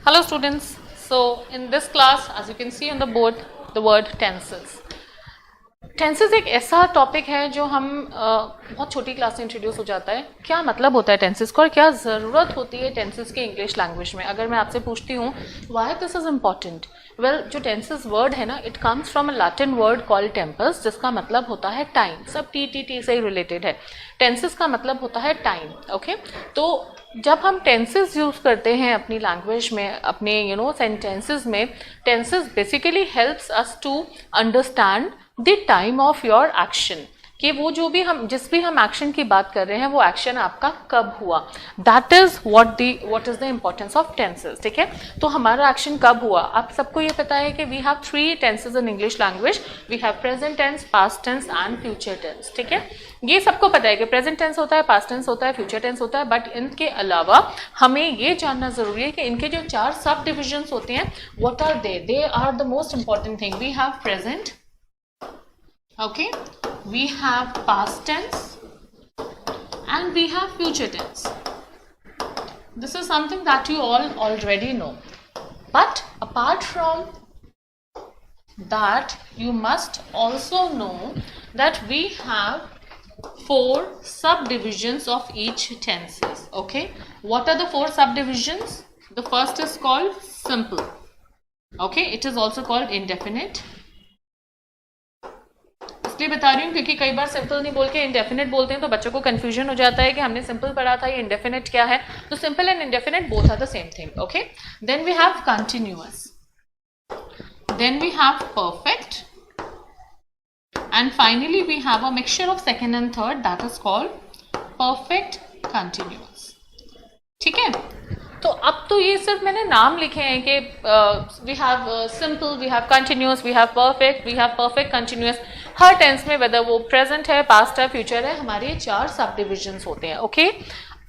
Hello students, so in this class as you can see on the board the word tenses. Tenses एक ऐसा topic है जो हम बहुत छोटी क्लास से इंट्रोड्यूस हो जाता है. क्या मतलब होता है टेंसेस का और क्या ज़रूरत होती है टेंसेस के इंग्लिश लैंग्वेज में. अगर मैं आपसे पूछती हूँ why this is important, well जो टेंसेस वर्ड है ना, it comes from a Latin word called Tempest, जिसका मतलब होता है टाइम. सब टी से ही रिलेटेड है. टेंसेस का मतलब होता है टाइम. ओके, तो जब हम टेंसेस यूज करते हैं अपनी लैंग्वेज में, अपने सेंटेंसेस में, tenses basically helps us to understand the time of your action, कि वो जो भी जिस भी हम एक्शन की बात कर रहे हैं वो एक्शन आपका कब हुआ. That is what is the importance of tenses. ठीक है, तो हमारा एक्शन कब हुआ. आप सबको ये पता है कि we have 3 tenses in English language. We have present tense, past tense and future tense. ठीक है, ये सबको पता है कि प्रेजेंट टेंस होता है, पास्ट टेंस होता है, फ्यूचर टेंस होता है. बट इनके अलावा हमें ये जानना जरूरी है कि इनके जो 4 सब डिविजन्स होते हैं, what are they are the most important thing. We have present, okay, we have past tense and we have future tense. This is something that you all already know, but apart from that you must also know that we have 4 subdivisions of each tenses. Okay, what are the 4 subdivisions? The first is called simple. Okay, it is also called indefinite. इसलिए बता रही हूँ क्योंकि कई बार simple नहीं बोल के indefinite बोलते हैं तो बच्चों को कंफ्यूजन हो जाता है कि हमने सिंपल पढ़ा था, ये इंडेफिनेट क्या है. तो simple and indefinite both are the same thing. Okay, then we have continuous, then we have perfect, and finally we have a mixture of second and third, that is called perfect continuous. ठीक है, तो अब तो ये सिर्फ मैंने नाम लिखे हैं कि we have simple, we have continuous, we have perfect continuous. हर टेंस में वेदर वो प्रेजेंट है, पास्ट है, फ्यूचर है, हमारे 4 सब डिविजन्स होते हैं. ओके,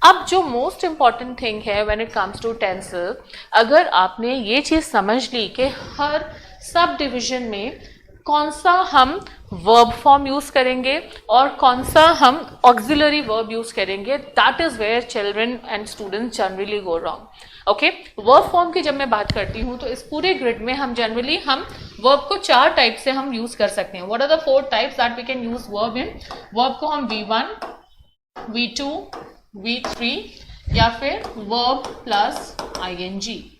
अब जो मोस्ट इंपॉर्टेंट थिंग है when it comes to tenses, अगर आपने ये चीज समझ ली कि हर सब डिविजन में कौन सा हम वर्ब फॉर्म यूज करेंगे और कौन सा हम ऑक्सिलरी वर्ब यूज करेंगे, that is where children and students generally go wrong. Okay, verb form की जब मैं बात करती हूँ तो इस पूरे ग्रिड में हम जनरली वर्ब को 4 टाइप से हम यूज कर सकते हैं. What are the 4 types that we can use verb in. Verb को हम V1, V2, V3 या फिर verb plus ing.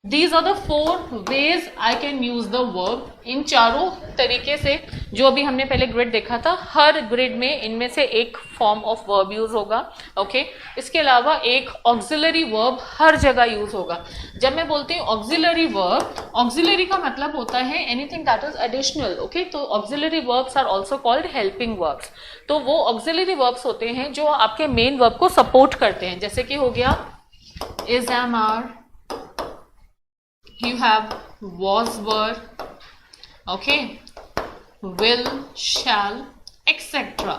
These are the 4 ways I can use the verb. इन चारों तरीके से जो अभी हमने पहले ग्रिड देखा था, हर ग्रिड में इनमें से एक फॉर्म ऑफ वर्ब यूज होगा. ओके, इसके अलावा एक ऑक्सिलरी वर्ब हर जगह यूज होगा. जब मैं बोलती हूँ ऑक्सिलरी वर्ब, ऑक्सिलरी का मतलब होता है anything that is additional. Okay, तो auxiliary verbs are also called helping verbs. तो वो ऑक्सिलरी वर्ब्स होते हैं जो आपके मेन वर्ब को सपोर्ट करते हैं. जैसे कि हो गया is, am, are, you have was, were, okay, will, shall, etc.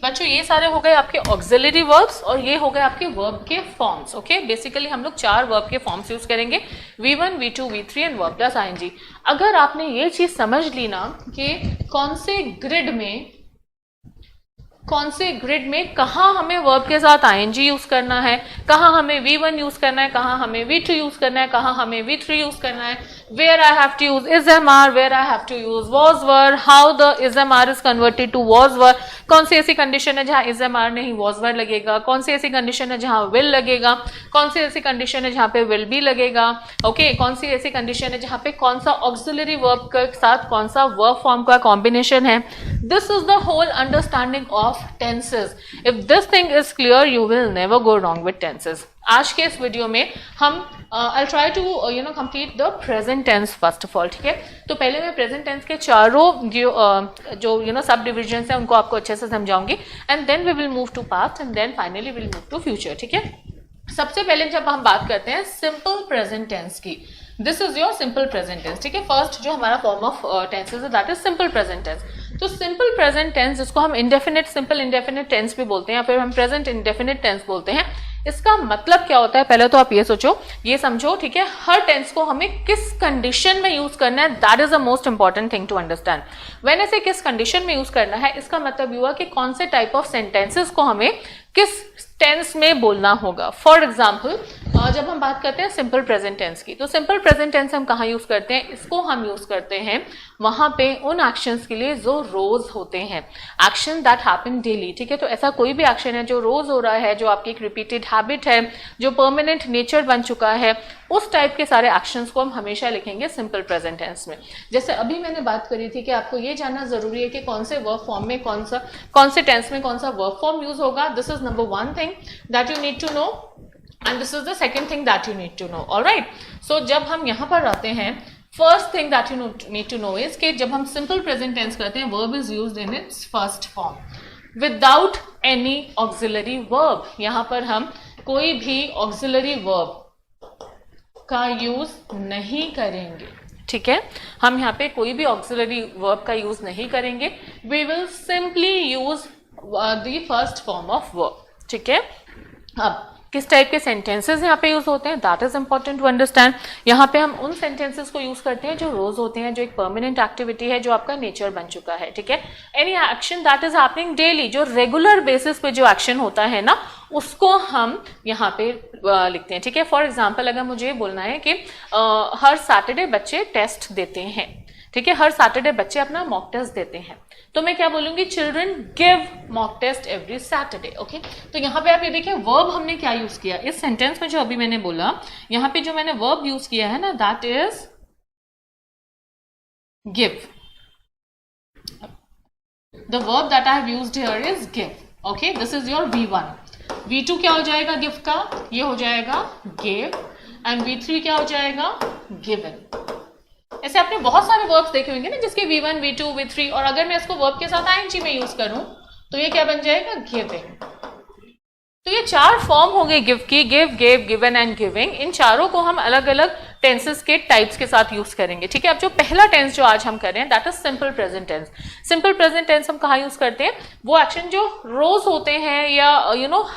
बच्चों ये सारे हो गए आपके ऑक्सिलरी वर्ब्स और ये हो गए आपके वर्ब के फॉर्म्स. ओके, बेसिकली हम लोग 4 वर्ब के फॉर्म्स यूज करेंगे, V1, V2, V3 and verb plus ing. अगर आपने ये चीज समझ ली ना कि कौन से ग्रिड में कहाँ हमें वर्ब के साथ ing यूज करना है, कहाँ हमें V1 यूज करना है, कहाँ हमें V2 यूज करना है, कहाँ हमें V3 यूज करना है, where I have to use is MR, where I have to use was, were, how the is MR is converted to was, were, कौन सी ऐसी कंडीशन है जहाँ is MR नहीं was, were लगेगा, कौन सी ऐसी कंडीशन है जहाँ will लगेगा, कौन सी ऐसी कंडीशन है जहाँ पे will be लगेगा. ओके, कौन सी ऐसी कंडीशन है जहाँ पे कौन सा ऑक्सिलरी वर्ब के साथ कौन सा वर्ब फॉर्म का कॉम्बिनेशन है. This is the whole understanding of tenses. If this thing is clear, you will never go wrong with tenses. आज के इस वीडियो में हम I'll try to complete the present tense first of all. ठीक है, तो पहले मैं present tense के चारों जो सब डिविजन्स हैं उनको आपको अच्छे से समझाऊंगी, and then we will move to past and then finally we'll move to future. ठीक है, सबसे पहले जब हम बात करते हैं सिंपल प्रेजेंट टेंस की, this is your simple present tense. ठीक है, फर्स्ट जो हमारा फॉर्म ऑफ टेंसेस है that is simple present tense. तो सिंपल प्रेजेंट टेंस जिसको हम इंडेफिनिट, सिंपल इंडेफिनिट टेंस भी बोलते हैं या फिर हम प्रेजेंट इंडेफिनिट टेंस बोलते हैं. इसका मतलब क्या होता है, पहले तो आप ये सोचो, ये समझो. ठीक है, हर टेंस को हमें किस कंडीशन में यूज करना है, that is the most important thing to understand. When ऐसे किस कंडीशन में यूज करना है, इसका मतलब हुआ कि कौन से टाइप ऑफ सेंटेंसेस को हमें किस टेंस में बोलना होगा। फॉर एग्जाम्पल जब हम बात करते हैं सिंपल प्रेजेंट टेंस की, तो सिंपल प्रेजेंट टेंस हम कहाँ यूज करते हैं, इसको हम यूज करते हैं वहां पे उन एक्शंस के लिए जो रोज होते हैं, एक्शन दैट हैपन डेली। ठीक है, तो ऐसा कोई भी एक्शन है जो रोज हो रहा है, जो आपकी एक रिपीटेड हैबिट है, जो परमानेंट नेचर बन चुका है, उस टाइप के सारे एक्शंस को हम हमेशा लिखेंगे सिंपल प्रेजेंट टेंस में। जैसे अभी मैंने बात करी थी कि आपको ये जानना जरूरी है कि कौन से वर्ब फॉर्म में कौन से टेंस में कौन सा वर्ब फॉर्म यूज होगा। This is number one thing that you need to know and this is the second thing that you need to know. all right, so जब हम यहाँ पर आते हैं, first thing that you need to know is कि जब हम simple present tense करते हैं, verb is used in its first form without any auxiliary verb। यहाँ पर हम कोई भी auxiliary verb का यूज नहीं करेंगे। ठीक है, हम यहाँ पे कोई भी auxiliary verb का यूज नहीं करेंगे। we will simply use the first form of verb। ठीक है, अब किस टाइप के सेंटेंसेस यहाँ पे यूज होते हैं, that is important to understand. यहाँ पे हम उन सेंटेंसेस को यूज करते हैं जो रोज होते हैं, जो एक परमानेंट एक्टिविटी है, जो आपका नेचर बन चुका है। ठीक है, any action that is happening daily, जो रेगुलर बेसिस पे जो एक्शन होता है ना, उसको हम यहाँ पे लिखते हैं। ठीक है, फॉर एग्जाम्पल अगर मुझे बोलना है कि हर सैटरडे बच्चे टेस्ट देते हैं, ठीक है, हर सैटरडे बच्चे अपना मॉक टेस्ट देते हैं, तो मैं क्या बोलूंगी, children give mock test every Saturday. Okay, तो यहाँ पे आप ये देखिए वर्ब हमने क्या यूज किया इस सेंटेंस में, जो अभी मैंने बोला, यहाँ पे जो मैंने वर्ब यूज किया है ना, that is give. The verb that I have used here is give. Okay, this is your V1। V2 क्या हो जाएगा गिव का, ये हो जाएगा गिव, एंड V3 क्या हो जाएगा, गिवन। ऐसे आपने बहुत सारे वर्ब्स देखे होंगे ना जिसके V1, V2, V3, और अगर मैं इसको वर्ब के साथ ING में यूज करूं तो ये क्या बन जाएगा, गिविंग। तो ये चार फॉर्म होंगे गिव की, give, give, given and giving. इन चारों को हम अलग अलग टेंसेस के टाइप्स के साथ यूज करेंगे। ठीक है, अब जो पहला टेंस जो आज हम कर रहे हैं that is simple present tense. Simple present tense हम कहाँ यूज करते हैं, वो एक्शन जो रोज होते हैं या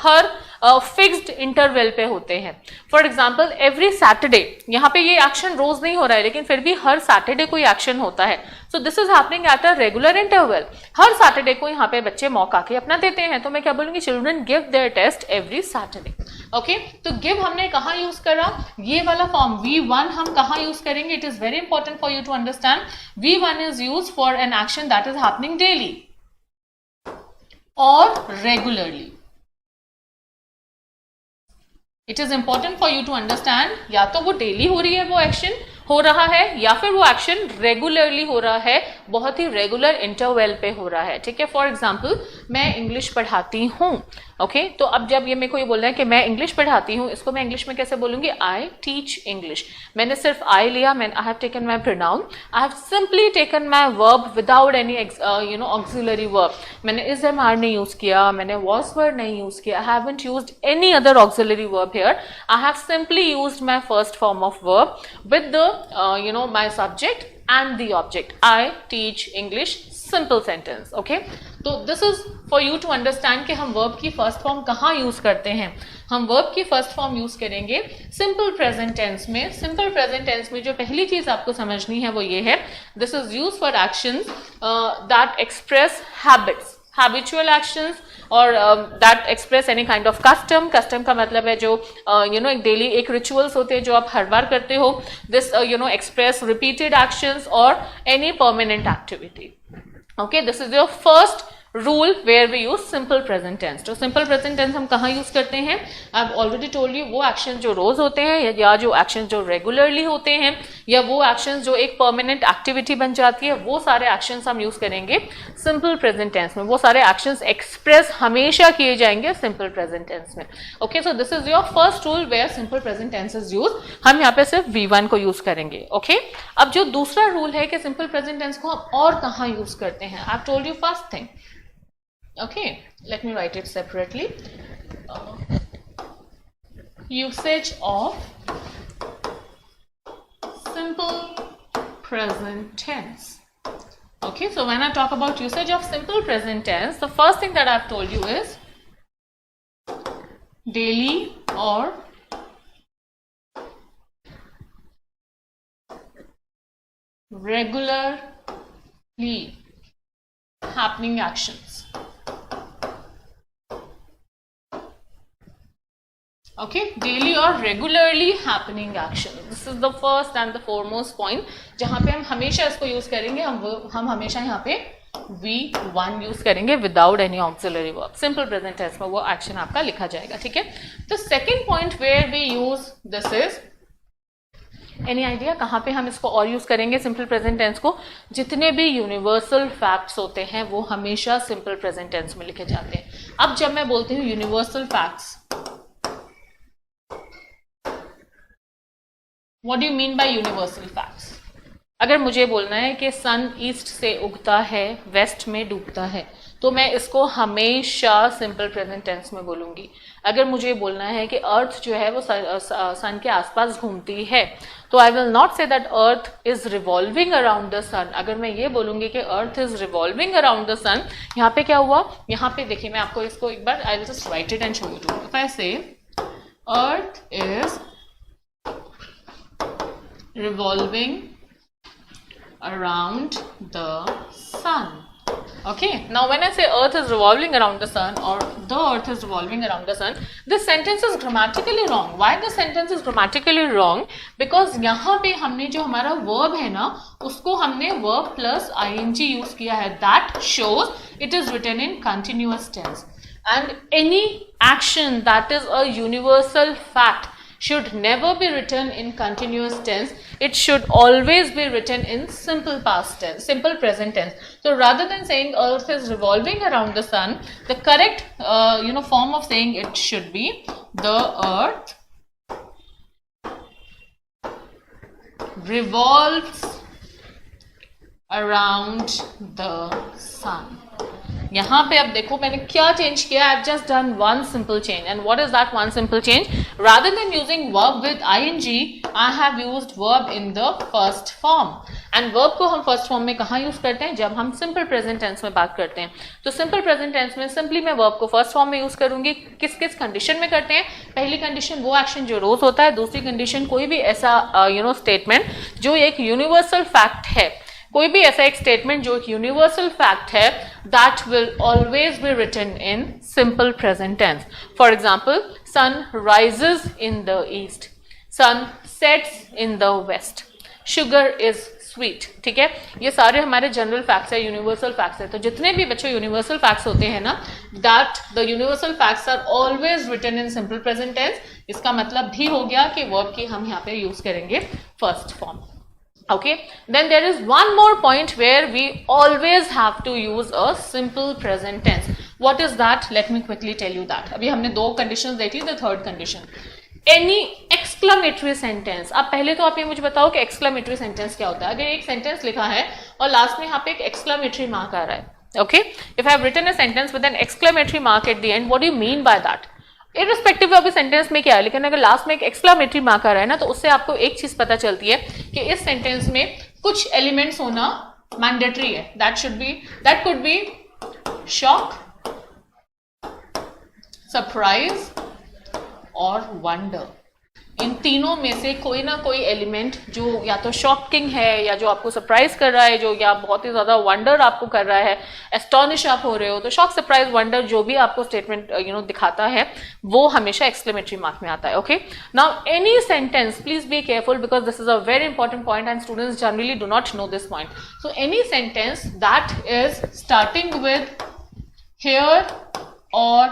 हर फिक्स्ड इंटरवल पे होते हैं। फॉर एग्जाम्पल एवरी सैटरडे, यहाँ पे ये एक्शन रोज नहीं हो रहा है लेकिन फिर भी हर सैटरडे कोई एक्शन होता है, so this is happening at a regular interval. Her Saturday को यहाँ पे बच्चे मौका के अपना देते हैं, तो मैं क्या बोलूंगी, children give their test every Saturday. Okay, तो गिव हमने कहाँ यूज करा, ये वाला फॉर्म V1 हम कहाँ यूज करेंगे, it is very important for you to understand. V1 is use for an action that is happening daily और regularly. It is important for you to understand, या तो वो डेली हो रही है, वो एक्शन हो रहा है, या फिर वो एक्शन रेगुलरली हो रहा है, बहुत ही रेगुलर इंटरवल पे हो रहा है। ठीक है, फॉर एग्जाम्पल मैं इंग्लिश पढ़ाती हूँ। ओके, तो अब जब ये मेरे को ये बोल रहा है कि मैं इंग्लिश पढ़ाती हूँ, इसको मैं इंग्लिश में कैसे बोलूंगी, आई टीच इंग्लिश। मैंने सिर्फ आई लिया, I have taken my pronoun, I have simply taken my verb without any auxiliary verb. मैंने इज एम आर नहीं यूज किया, मैंने वॉज वर्ड नहीं यूज किया, I haven't used any other auxiliary verb here. I have simply used my first form of verb with the my subject and the object. I teach English, simple sentence. Okay, तो this is for you to understand कि हम verb की first form कहाँ use करते हैं। हम verb की first form use करेंगे simple present tense में। simple present tense में जो पहली चीज आपको समझनी है वो ये है, this is used for actions that express habits, habitual actions और that express any kind of custom. Custom का मतलब है जो एक डेली एक रिचुअल्स होते हैं जो आप हर बार करते हो। दिस एक्सप्रेस रिपीटेड एक्शंस और any permanent activity. Okay, this is your first rule where we use simple present tense. तो सिंपल प्रेजेंट टेंस हम कहाँ यूज करते हैं, I have already told you, वो एक्शन जो रोज होते हैं या जो एक्शन जो रेगुलरली होते हैं या वो एक्शन जो एक परमानेंट एक्टिविटी बन जाती है, वो सारे एक्शंस हम यूज करेंगे सिंपल प्रेजेंट टेंस में। वो सारे एक्शंस एक्सप्रेस हमेशा किए जाएंगे सिंपल प्रेजेंट टेंस में। Okay, so this is your first rule where simple present tense is use. हम यहाँ पे सिर्फ V1 को यूज करेंगे। ओके, अब जो दूसरा रूल है कि सिंपल प्रेजेंट टेंस को हम और कहाँ यूज करते हैं, I have told you first thing. Okay, let me write it separately. Usage of simple present tense. Okay, so when I talk about usage of simple present tense, the first thing that I've told you is daily or regularly happening actions. Okay, daily or regularly happening action. This is the first and the foremost point. जहाँ पे हम हमेशा इसको use करेंगे, हम हमेशा यहाँ पे V1 यूज करेंगे without any auxiliary verb. Simple present tense में वो एक्शन आपका लिखा जाएगा. ठीक है. तो second point where we use this is, any idea कहाँ पे हम इसको और यूज करेंगे सिंपल प्रेजेंट टेंस को? जितने भी यूनिवर्सल फैक्ट्स होते हैं वो हमेशा सिंपल प्रेजेंट टेंस में लिखे जाते हैं. अब जब मैं बोलती हूँ universal facts, what do you mean bye universal facts? अगर मुझे बोलना है कि सन ईस्ट से उगता है, वेस्ट में डूबता है, तो मैं इसको हमेशा सिंपल प्रेजेंट टेंस में बोलूंगी. अगर मुझे बोलना है कि अर्थ जो है वो सन के आसपास घूमती है, तो I will not say that earth is revolving around the sun. अगर मैं ये बोलूंगी कि earth is revolving around the sun, यहाँ पे क्या हुआ? यहाँ पे देखिए, मैं आपको इसको एक बार I will just write it and show you too. If I say earth is revolving around the sun. Okay, now when I say earth is revolving around the sun or the earth is revolving around the sun, this sentence is grammatically wrong. Why this sentence is grammatically wrong? Because यहाँ पे हमने जो हमारा verb है ना, उसको हमने verb plus ing use किया है. That shows it is written in continuous tense. And any action that is a universal fact should never be written in continuous tense. It should always be written in simple past tense, simple present tense. So rather than saying earth is revolving around the sun, the correct form of saying it should be the earth revolves around the sun. यहाँ पे अब देखो मैंने क्या change किया. I have just done one simple change. And what is that one simple change? Rather than using verb with ING, I have used verb in the first form. And verb को हम first form में कहाँ use करते हैं? जब हम simple present tense में बात करते हैं. तो सिंपल प्रेजेंट टेंस में सिंपली मैं वर्ब को फर्स्ट फॉर्म में यूज करूंगी. किस किस कंडीशन में करते हैं? पहली कंडीशन वो एक्शन जो रोज होता है. दूसरी कंडीशन कोई भी ऐसा स्टेटमेंट जो एक यूनिवर्सल फैक्ट है, कोई भी ऐसा एक स्टेटमेंट जो एक यूनिवर्सल फैक्ट है, that will always be written in simple present tense. For example, sun rises in the east, sun sets in the west, sugar is sweet. ठीक है, ये सारे हमारे जनरल फैक्ट्स है, यूनिवर्सल फैक्ट्स है. तो जितने भी बच्चों यूनिवर्सल फैक्ट्स होते हैं ना, that the universal facts are always written in simple present tense. इसका मतलब भी हो गया कि वर्ब की हम यहाँ पे यूज करेंगे first form. Okay, then there is one more point where we always have to use a simple present tense. What is that? Let me quickly tell you that. अभी हमने दो conditions देखी. The third condition, any exclamatory sentence. अब पहले तो आप ये मुझे बताओ कि exclamatory sentence क्या होता है. अगर एक sentence लिखा है और लास्ट में यहाँ पे एक exclamatory mark आ रहा है, okay? If I have written a sentence with an exclamatory mark at the end, what do you mean by that? Irrespective of sentence में क्या है, लेकिन अगर लास्ट में एक एक्सक्लामेटरी मार्क आ रहा है ना, तो उससे आपको एक चीज पता चलती है कि इस सेंटेंस में कुछ एलिमेंट्स होना मैंडेटरी है. That could be shock, surprise और वंडर. इन तीनों में से कोई ना कोई एलिमेंट जो या तो शॉकिंग है, या जो आपको सरप्राइज कर रहा है, जो या बहुत ही ज्यादा वंडर आपको कर रहा है, एस्टॉनिश आप हो रहे हो, तो शॉक, सरप्राइज, वंडर जो भी आपको स्टेटमेंट दिखाता है, वो हमेशा एक्सक्लेमेटरी मार्क में आता है. Okay, now any sentence, please be careful because this is a very important point and students generally do not know this point. So any sentence that is starting with here और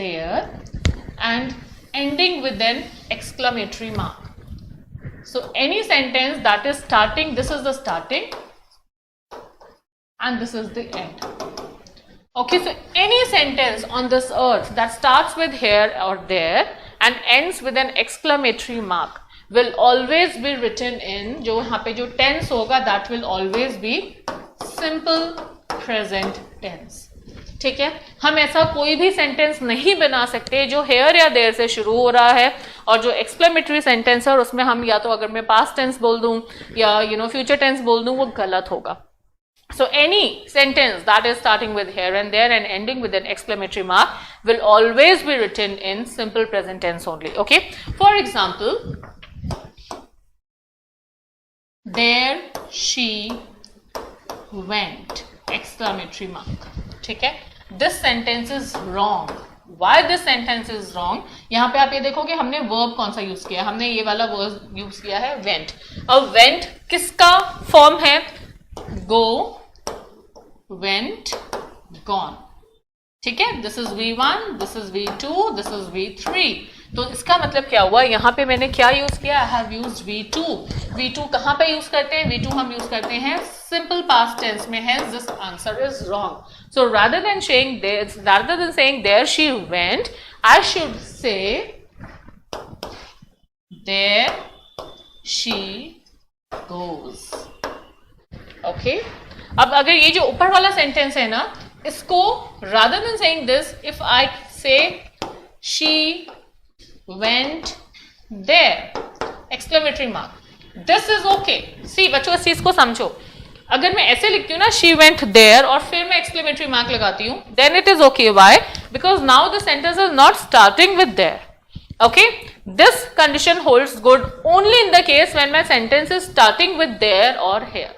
there and ending with an exclamatory mark. So any sentence that is starting, this is the starting and this is the end. Okay, so any sentence on this earth that starts with here or there and ends with an exclamatory mark will always be written in, जो यहाँ पे जो tense होगा, that will always be simple present tense. ठीक है, हम ऐसा कोई भी सेंटेंस नहीं बना सकते जो हेयर या देयर से शुरू हो रहा है और जो एक्सक्लेमेटरी सेंटेंस है और उसमें हम या तो अगर मैं पास्ट टेंस बोल दूं या फ्यूचर टेंस बोल दूं, वो गलत होगा. So any sentence that is starting with here and there and ending with an exclamatory mark will always be written in simple present tense only. Okay, for example, there she went, exclamatory mark. ठीक है, this sentence is wrong. Why this sentence is wrong? यहाँ पे आप ये देखोगे हमने verb कौन सा यूज किया, हमने ये वाला verb यूज किया है went. अब went किसका फॉर्म है? go, went, gone. ठीक है, this is V1, this is V2, this is V3. तो इसका मतलब क्या हुआ, यहाँ पे मैंने क्या यूज किया? I have used V2. V2 कहाँ पे यूज करते हैं? V2 हम यूज करते हैं सिंपल पास्ट टेंस में है. This answer is wrong. So rather than saying there she went, I should say there she goes. Okay? अब अगर ये जो ऊपर वाला सेंटेंस है ना, इसको rather than saying this, if I say she went there, exclamatory mark, this is okay. See बच्चों इस चीज को समझो. अगर मैं ऐसे लिखती हूँ ना she went there और फिर मैं exclamatory mark लगाती हूँ, then it is okay. Why? Because now the sentence is not starting with there. Okay? This condition holds good only in the case when my sentence is starting with there or here.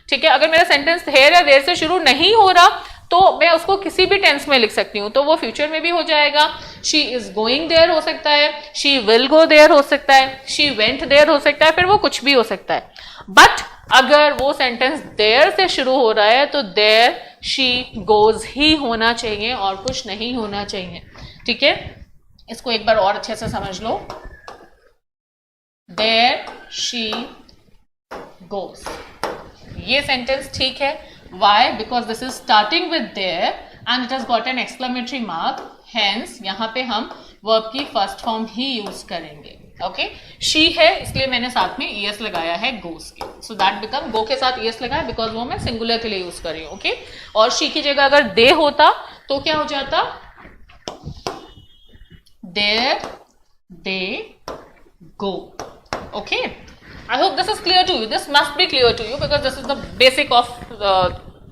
ठीक है, अगर मेरा sentence here या there से शुरू नहीं हो रहा तो मैं उसको किसी भी टेंस में लिख सकती हूँ, तो वो फ्यूचर में भी हो जाएगा. शी इज गोइंग देयर हो सकता है, शी विल गो देयर हो सकता है, शी वेंट देयर हो सकता है, फिर वो कुछ भी हो सकता है. बट अगर वो सेंटेंस देयर से शुरू हो रहा है तो देयर शी गोज ही होना चाहिए और कुछ नहीं होना चाहिए. ठीक है, इसको एक बार और अच्छे से समझ लो. देयर शी गोज, ये सेंटेंस ठीक है. Why? Because this is starting with there and it has got an exclamatory mark. Hence, यहाँ पे हम verb की first form ही use करेंगे. Okay? She है इसलिए मैंने साथ में es लगाया है goes के. So that become go के साथ es लगाया because वो मैं singular के लिए use कर रही हूँ. Okay? और she की जगह अगर they होता तो क्या हो जाता? There they go. Okay? I hope this is clear to you. This must be clear to you because this is the basic of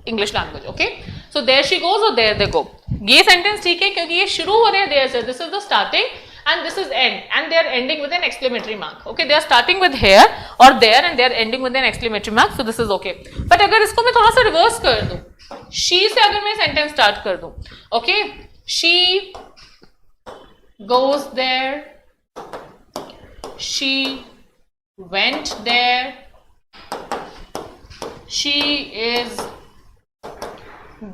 English language. Okay? So there she goes or there they go. ये sentence ठीक है क्योंकि ये शुरू हो रहे हैं there से. This is the starting and this is end and they are ending with an exclamatory mark. Okay? They are starting with here or there and they are ending with an exclamatory mark. So this is okay. But अगर इसको मैं थोड़ा सा reverse कर दूँ, she से अगर मैं sentence start कर दूँ, okay? She goes there. She went there. She is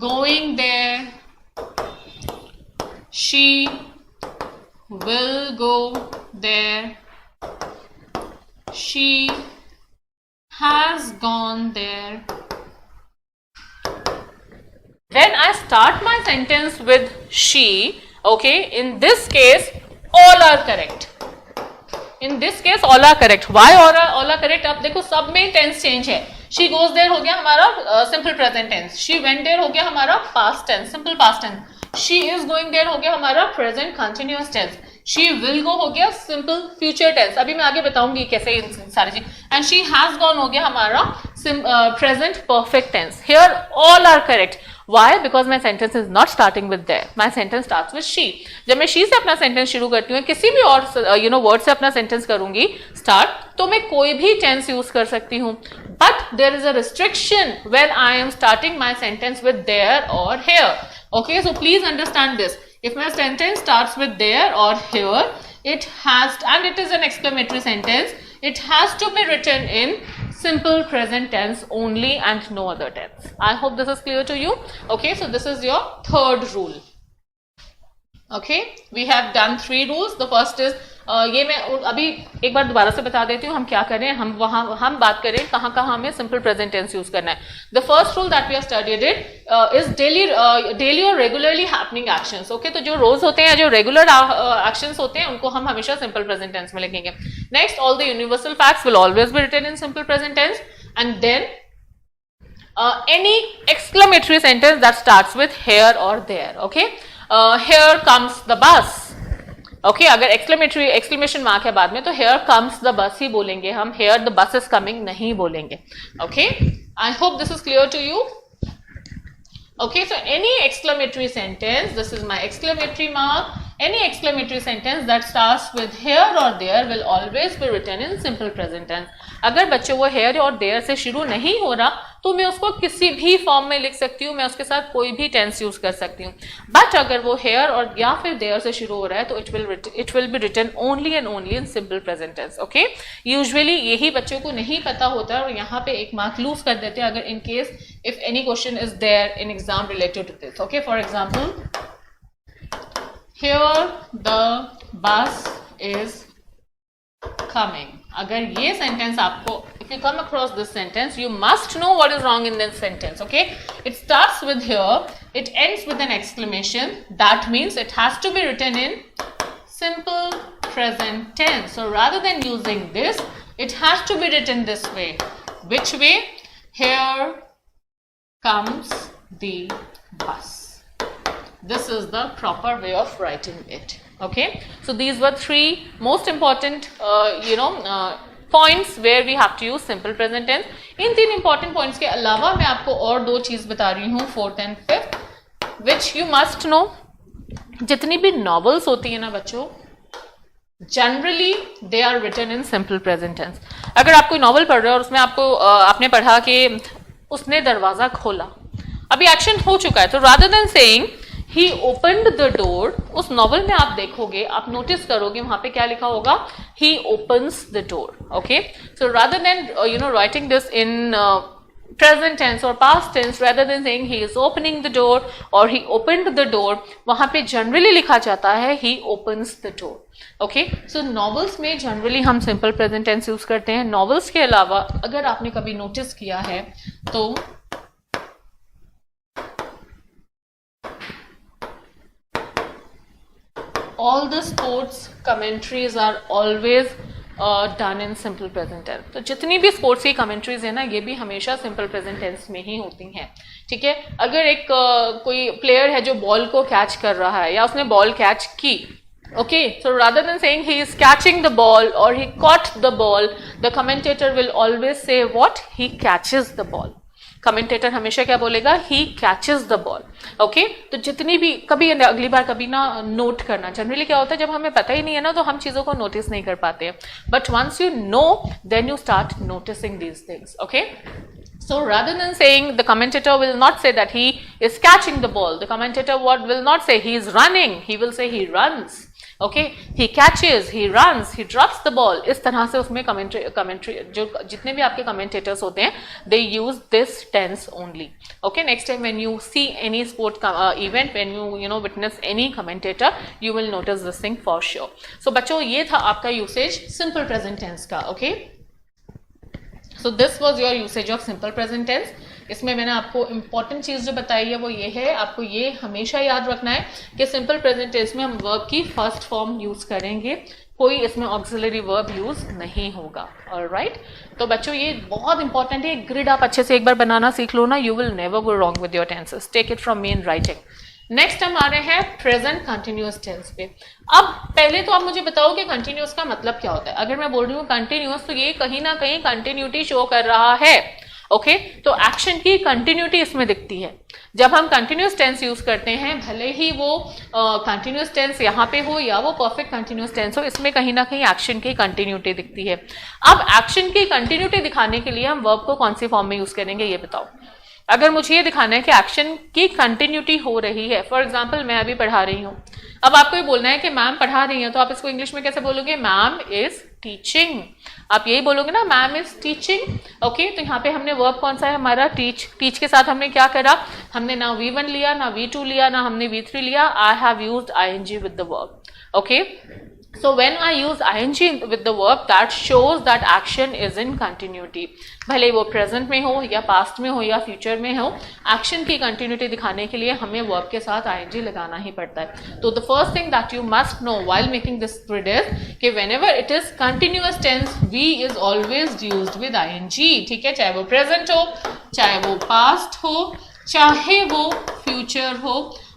going there. She will go there. She has gone there. When I start my sentence with she, okay, in this case all are correct. In this case all are correct. Why all are correct? अब देखो सब में tense change है. She goes there हो गया हमारा simple present tense. She went there हो गया हमारा past tense, simple past tense. She is going there हो गया हमारा present continuous tense. She will go हो गया सिंपल फ्यूचर टेंस. अभी मैं आगे बताऊंगी कैसे इन सारी चीज. And she has gone हो गया हमारा present perfect tense. Here all are correct. Why? Because my sentence is not starting with there. My sentence starts with she. जब मैं she से अपना sentence शुरू करती हूँ, किसी भी और word से अपना sentence करूंगी start, तो मैं कोई भी tense use कर सकती हूँ. But there is a restriction when I am starting my sentence with there or here. Okay, so please understand this. If my sentence starts with there or here, it has, and it is an exclamatory sentence, it has to be written in simple present tense only and no other tense. I hope this is clear to you. Okay, so this is your third rule. Okay, we have done 3 rules. The first is ये मैं अभी एक बार दोबारा से बता देती हूँ हम क्या करें. हम बात करें कहाँ हमें simple present tense use करना है. The first rule that we have studied is daily or regularly happening actions. Okay, तो जो रोज होते हैं जो regular actions होते हैं उनको हम हमेशा simple present tense में लिखेंगे. Next, all the universal facts will always be written in simple present tense, and then any exclamatory sentence that starts with here or there. Okay, here comes the bus. Okay अगर exclamation mark है बाद में तो here comes the bus ही बोलेंगे हम. here the bus is coming नहीं बोलेंगे. Okay, I hope this is clear to you. Okay, so any exclamatory sentence, this is my exclamatory mark. Any exclamatory sentence that starts with here or there will always be written in simple present tense. अगर बच्चे वो here और there से शुरू नहीं हो रहा तो मैं उसको किसी भी फॉर्म में लिख सकती हूँ, मैं उसके साथ कोई भी टेंस यूज कर सकती हूँ. बट अगर वो here और या फिर there से शुरू हो रहा है तो it will be written only and only in simple present tense. Okay? Usually यही बच्चों को नहीं पता होता और यहाँ पे एक मार्क लूज कर देते हैं अगर in case if any question is there in exam related to this. Okay? For example, here the bus is coming. अगर ये सेंटेंस आपको, if you come across this sentence, you must know what is wrong in this sentence. Okay, it starts with here, it ends with an exclamation. That means it has to be written in simple present tense. So rather than using this, it has to be written this way. Which way? Here comes the bus. This is the proper way of writing it. Okay, so these were three most important points where we have to use simple present tense. इन तीन important points के अलावा मैं आपको और दो चीज बता रही हूँ, fourth and fifth, which you must know. जितनी भी novels होती है ना बच्चों, generally they are written in simple present tense. अगर आप कोई novel पढ़ रहे हो और उसमें आपको आपने पढ़ा कि उसने दरवाजा खोला, अभी एक्शन हो चुका है, तो rather than saying He opened the door, उस नॉवल में आप देखोगे, आप नोटिस करोगे वहां पे क्या लिखा होगा, He opens the door. Okay, so rather than writing this in present tense or past tense, rather than saying he is opening the door or he opened the door, वहां पे generally लिखा जाता है he opens the door. Okay, so novels में generally हम simple present tense use करते हैं. novels के अलावा अगर आपने कभी नोटिस किया है तो all the sports commentaries are always done in simple present tense. तो जितनी भी स्पोर्ट्स की कमेंट्रीज है ना, ये भी हमेशा सिंपल प्रेजेंट टेंस में ही होती हैं. ठीक है, अगर एक कोई प्लेयर है जो बॉल को कैच कर रहा है या उसने बॉल कैच की, okay, so rather than saying he is catching the ball or he caught the ball, the commentator will always say what? He catches the ball. Commentator हमेशा क्या बोलेगा? He catches the ball. Okay, तो जितनी भी कभी अगली बार कभी ना नोट करना. जनरली क्या होता है जब हमें पता ही नहीं है ना तो हम चीजों को नोटिस नहीं कर पाते हैं, but once you know then you start noticing these things. Okay, so rather than saying, the commentator will not say that he is catching the ball, the commentator will not say he is running, he will say he runs. Okay, he catches, he runs, he drops the ball. इस तरह से उसमें commentary जो जितने भी आपके commentators होते हैं, they use this tense only. Okay, next time when you see any sport event, when you witness any commentator, you will notice this thing for sure. So बच्चों, ये था आपका यूसेज सिंपल प्रेजेंट टेंस का. Okay, so this was your usage of simple present tense. इसमें मैंने आपको important चीज जो बताई है वो ये है, आपको ये हमेशा याद रखना है कि सिंपल प्रेजेंट टेंस में हम वर्ब की फर्स्ट फॉर्म यूज करेंगे, कोई इसमें ऑक्सिलरी वर्ब यूज नहीं होगा. ऑलराइट, तो बच्चों ये बहुत इंपॉर्टेंट है. ग्रिड आप अच्छे से एक बार बनाना सीख लो ना, you will never go wrong with your tenses. Take it from me in writing. Next हम आ रहे हैं प्रेजेंट कंटिन्यूअस टेंस पे. अब पहले तो आप मुझे बताओ कि कंटिन्यूअस का मतलब क्या होता है. अगर मैं बोल रही हूँ कंटिन्यूअस तो ये कहीं ना कहीं कंटिन्यूटी शो कर रहा है. ओके, तो एक्शन की कंटिन्यूटी इसमें दिखती है. जब हम कंटिन्यूअस टेंस यूज करते हैं, भले ही वो कंटिन्यूअस टेंस यहाँ पे हो या वो परफेक्ट कंटिन्यूअस टेंस हो, इसमें कहीं ना कहीं एक्शन की कंटिन्यूटी दिखती है. अब एक्शन की कंटिन्यूटी दिखाने के लिए हम वर्ब को कौन सी फॉर्म में यूज करेंगे ये बताओ. अगर मुझे ये दिखाना है कि एक्शन की कंटिन्यूटी हो रही है, फॉर एग्जाम्पल मैं अभी पढ़ा रही हूँ, अब आपको ये बोलना है कि मैम पढ़ा रही है, तो आप इसको इंग्लिश में कैसे बोलोगे? Ma'am is teaching. आप यही बोलोगे ना, मैम इज टीचिंग. ओके, तो यहाँ पे हमने वर्ब कौन सा है हमारा? टीच. टीच के साथ हमने क्या करा? हमने ना V1 लिया, ना V2 लिया, ना हमने V3 लिया. आई have used ing with the verb. Okay, so when I use ing with the verb, that shows that action is in continuity. भले वो प्रेजेंट में हो या पास्ट में हो या फ्यूचर में हो, एक्शन की कंटिन्यूटी दिखाने के लिए हमें वर्ब के साथ ing लगाना ही पड़ता है. तो the first thing that you must know while making this grid is कि whenever it is continuous tense, V is always used with ing. ठीक है, चाहे वो प्रेजेंट हो, चाहे वो पास्ट हो, चाहे वो फ्यूचर हो,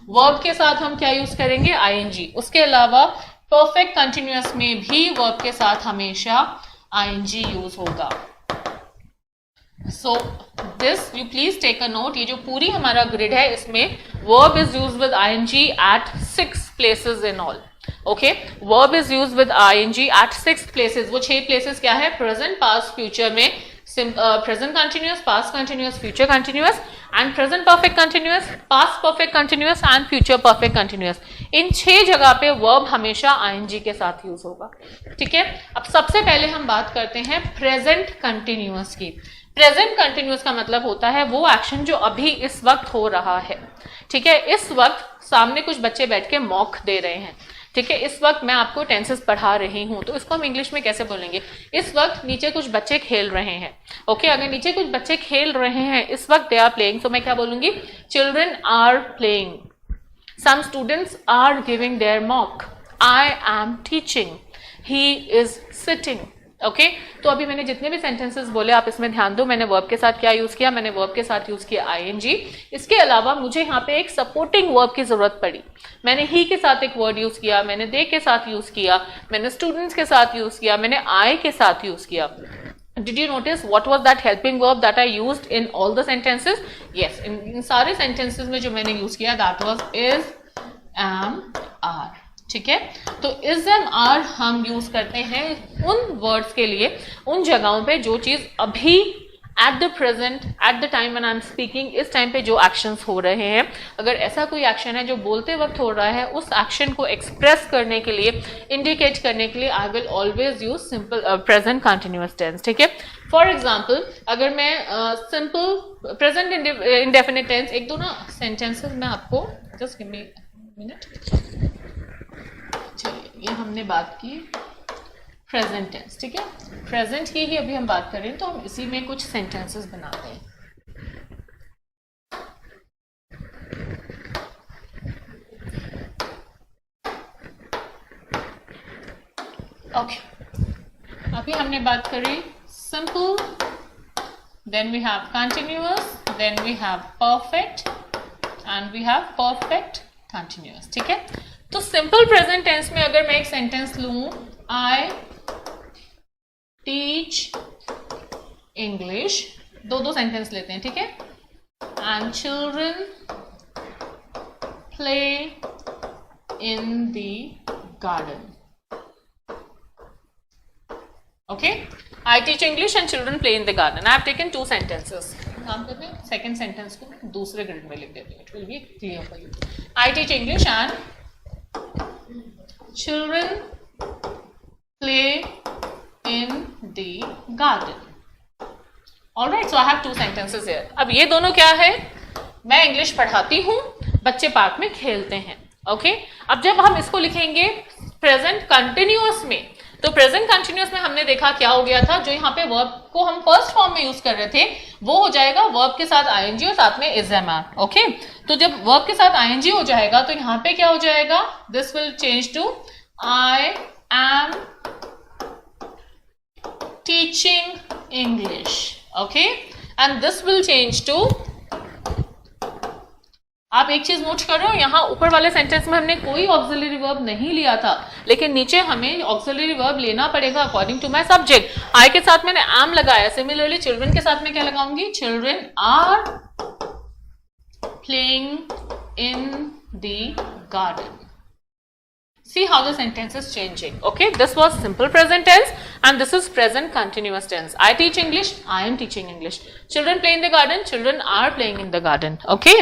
वर्ब के साथ हम क्या यूज करेंगे? ing. उसके अलावा परफेक्ट कंटिन्यूअस में भी वर्ब के साथ हमेशा ing यूज होगा. So this you please take a note. ये जो पूरी हमारा ग्रिड है इसमें verb is use with ing at 6 places in all. Okay, verb is use with ING at 6 places. वो 6 प्लेसेस क्या है? प्रेजेंट, पास्ट, फ्यूचर में present continuous, past continuous, future continuous and present perfect continuous, past perfect continuous and future perfect continuous. इन 6 जगह पे verb हमेशा ING के साथ यूज होगा। ठीक है, अब सबसे पहले हम बात करते हैं प्रेजेंट कंटिन्यूअस की। प्रेजेंट कंटिन्यूअस का मतलब होता है वो एक्शन जो अभी इस वक्त हो रहा है। ठीक है, इस वक्त सामने कुछ बच्चे बैठ के मॉक दे रहे हैं। ठीक है, इस वक्त मैं आपको टेंसेस पढ़ा रही हूं, तो इसको हम इंग्लिश में कैसे बोलेंगे? इस वक्त नीचे कुछ बच्चे खेल रहे हैं। ओके, अगर नीचे कुछ बच्चे खेल रहे हैं इस वक्त, दे आर प्लेइंग, तो मैं क्या बोलूंगी? Children are playing, some students are giving their mock, I am teaching, he is sitting. Okay, तो अभी मैंने जितने भी सेंटेंसेस बोले आप इसमें ध्यान दो। मैंने वर्ब के साथ क्या यूज किया? मैंने वर्ब के साथ यूज किया आईएनजी। इसके अलावा मुझे यहाँ पे एक सपोर्टिंग वर्ब की जरूरत पड़ी। मैंने ही के साथ एक वर्ड यूज किया, मैंने दे के साथ यूज किया, मैंने स्टूडेंट्स के साथ यूज किया, मैंने आई के साथ यूज किया। Did you notice what was that helping verb that I used in all the sentences? Yes, in सारे sentences में जो मैंने यूज किया that was is, am, are। ठीक है, तो इज एम आर हम यूज करते हैं उन वर्ड्स के लिए, उन जगहों पे जो चीज अभी at the present, eight the time when I am speaking, इस टाइम पे जो एक्शंस हो रहे हैं। अगर ऐसा कोई एक्शन है जो बोलते वक्त हो रहा है, उस एक्शन को एक्सप्रेस करने के लिए, इंडिकेट करने के लिए I will always use simple present continuous tense. ठीक है, फॉर एग्जाम्पल अगर मैं सिंपल प्रेजेंट इंडेफिनिट टेंस, एक दो ना सेंटेंसेस मैं आपको, जस्ट गिव मी मिनट। चलिए, ये हमने बात की प्रेजेंट टेंस। ठीक है, प्रेजेंट की ही अभी हम बात कर रहे हैं, तो हम इसी में कुछ सेंटेंसेस बनाते हैं। ओके, अभी हमने बात करी simple, then we have continuous, then we have perfect and we have perfect continuous. ठीक है, तो सिंपल प्रेजेंट टेंस में अगर मैं एक सेंटेंस लूं, आई टीच इंग्लिश, दो सेंटेंस लेते हैं। ठीक है, and children play in the garden. Okay, I teach English and children play in the garden. I have taken 2 sentences। काम करते हैं, सेकेंड सेंटेंस को दूसरे ग्रिड में लिख देते हैं, it will be clear for you. I teach English and children play in the garden. All right, so I have 2 sentences here. अब ये दोनों क्या है? मैं इंग्लिश पढ़ाती हूँ, बच्चे पार्क में खेलते हैं। ओके, अब जब हम इसको लिखेंगे प्रेजेंट कंटिन्यूअस में, तो प्रेजेंट कंटिन्यूअस में हमने देखा क्या हो गया था, जो यहाँ पे वर्ब को हम फर्स्ट फॉर्म में यूज कर रहे थे वो हो जाएगा वर्ब के साथ आईएनजी और साथ में इज एम आर। ओके, तो जब वर्ब के साथ आईएनजी हो जाएगा तो यहाँ पे क्या हो जाएगा? This will change to I am teaching English. Okay, and this will change to, आप एक चीज नोट कर रहे हो, यहाँ ऊपर वाले सेंटेंस में हमने कोई ऑक्सिलरी वर्ब नहीं लिया था, लेकिन नीचे हमें ऑक्सिलरी वर्ब लेना पड़ेगा अकॉर्डिंग टू माय सब्जेक्ट। आई के साथ मैंने एम लगाया, सिमिलरली चिल्ड्रन के साथ में क्या लगाऊंगी? Children are playing in the garden. See how the sentence is changing. Okay, this was simple present tense and this is present continuous tense. I teach English, I am teaching English. Children play in the garden, children are playing in the garden. Okay,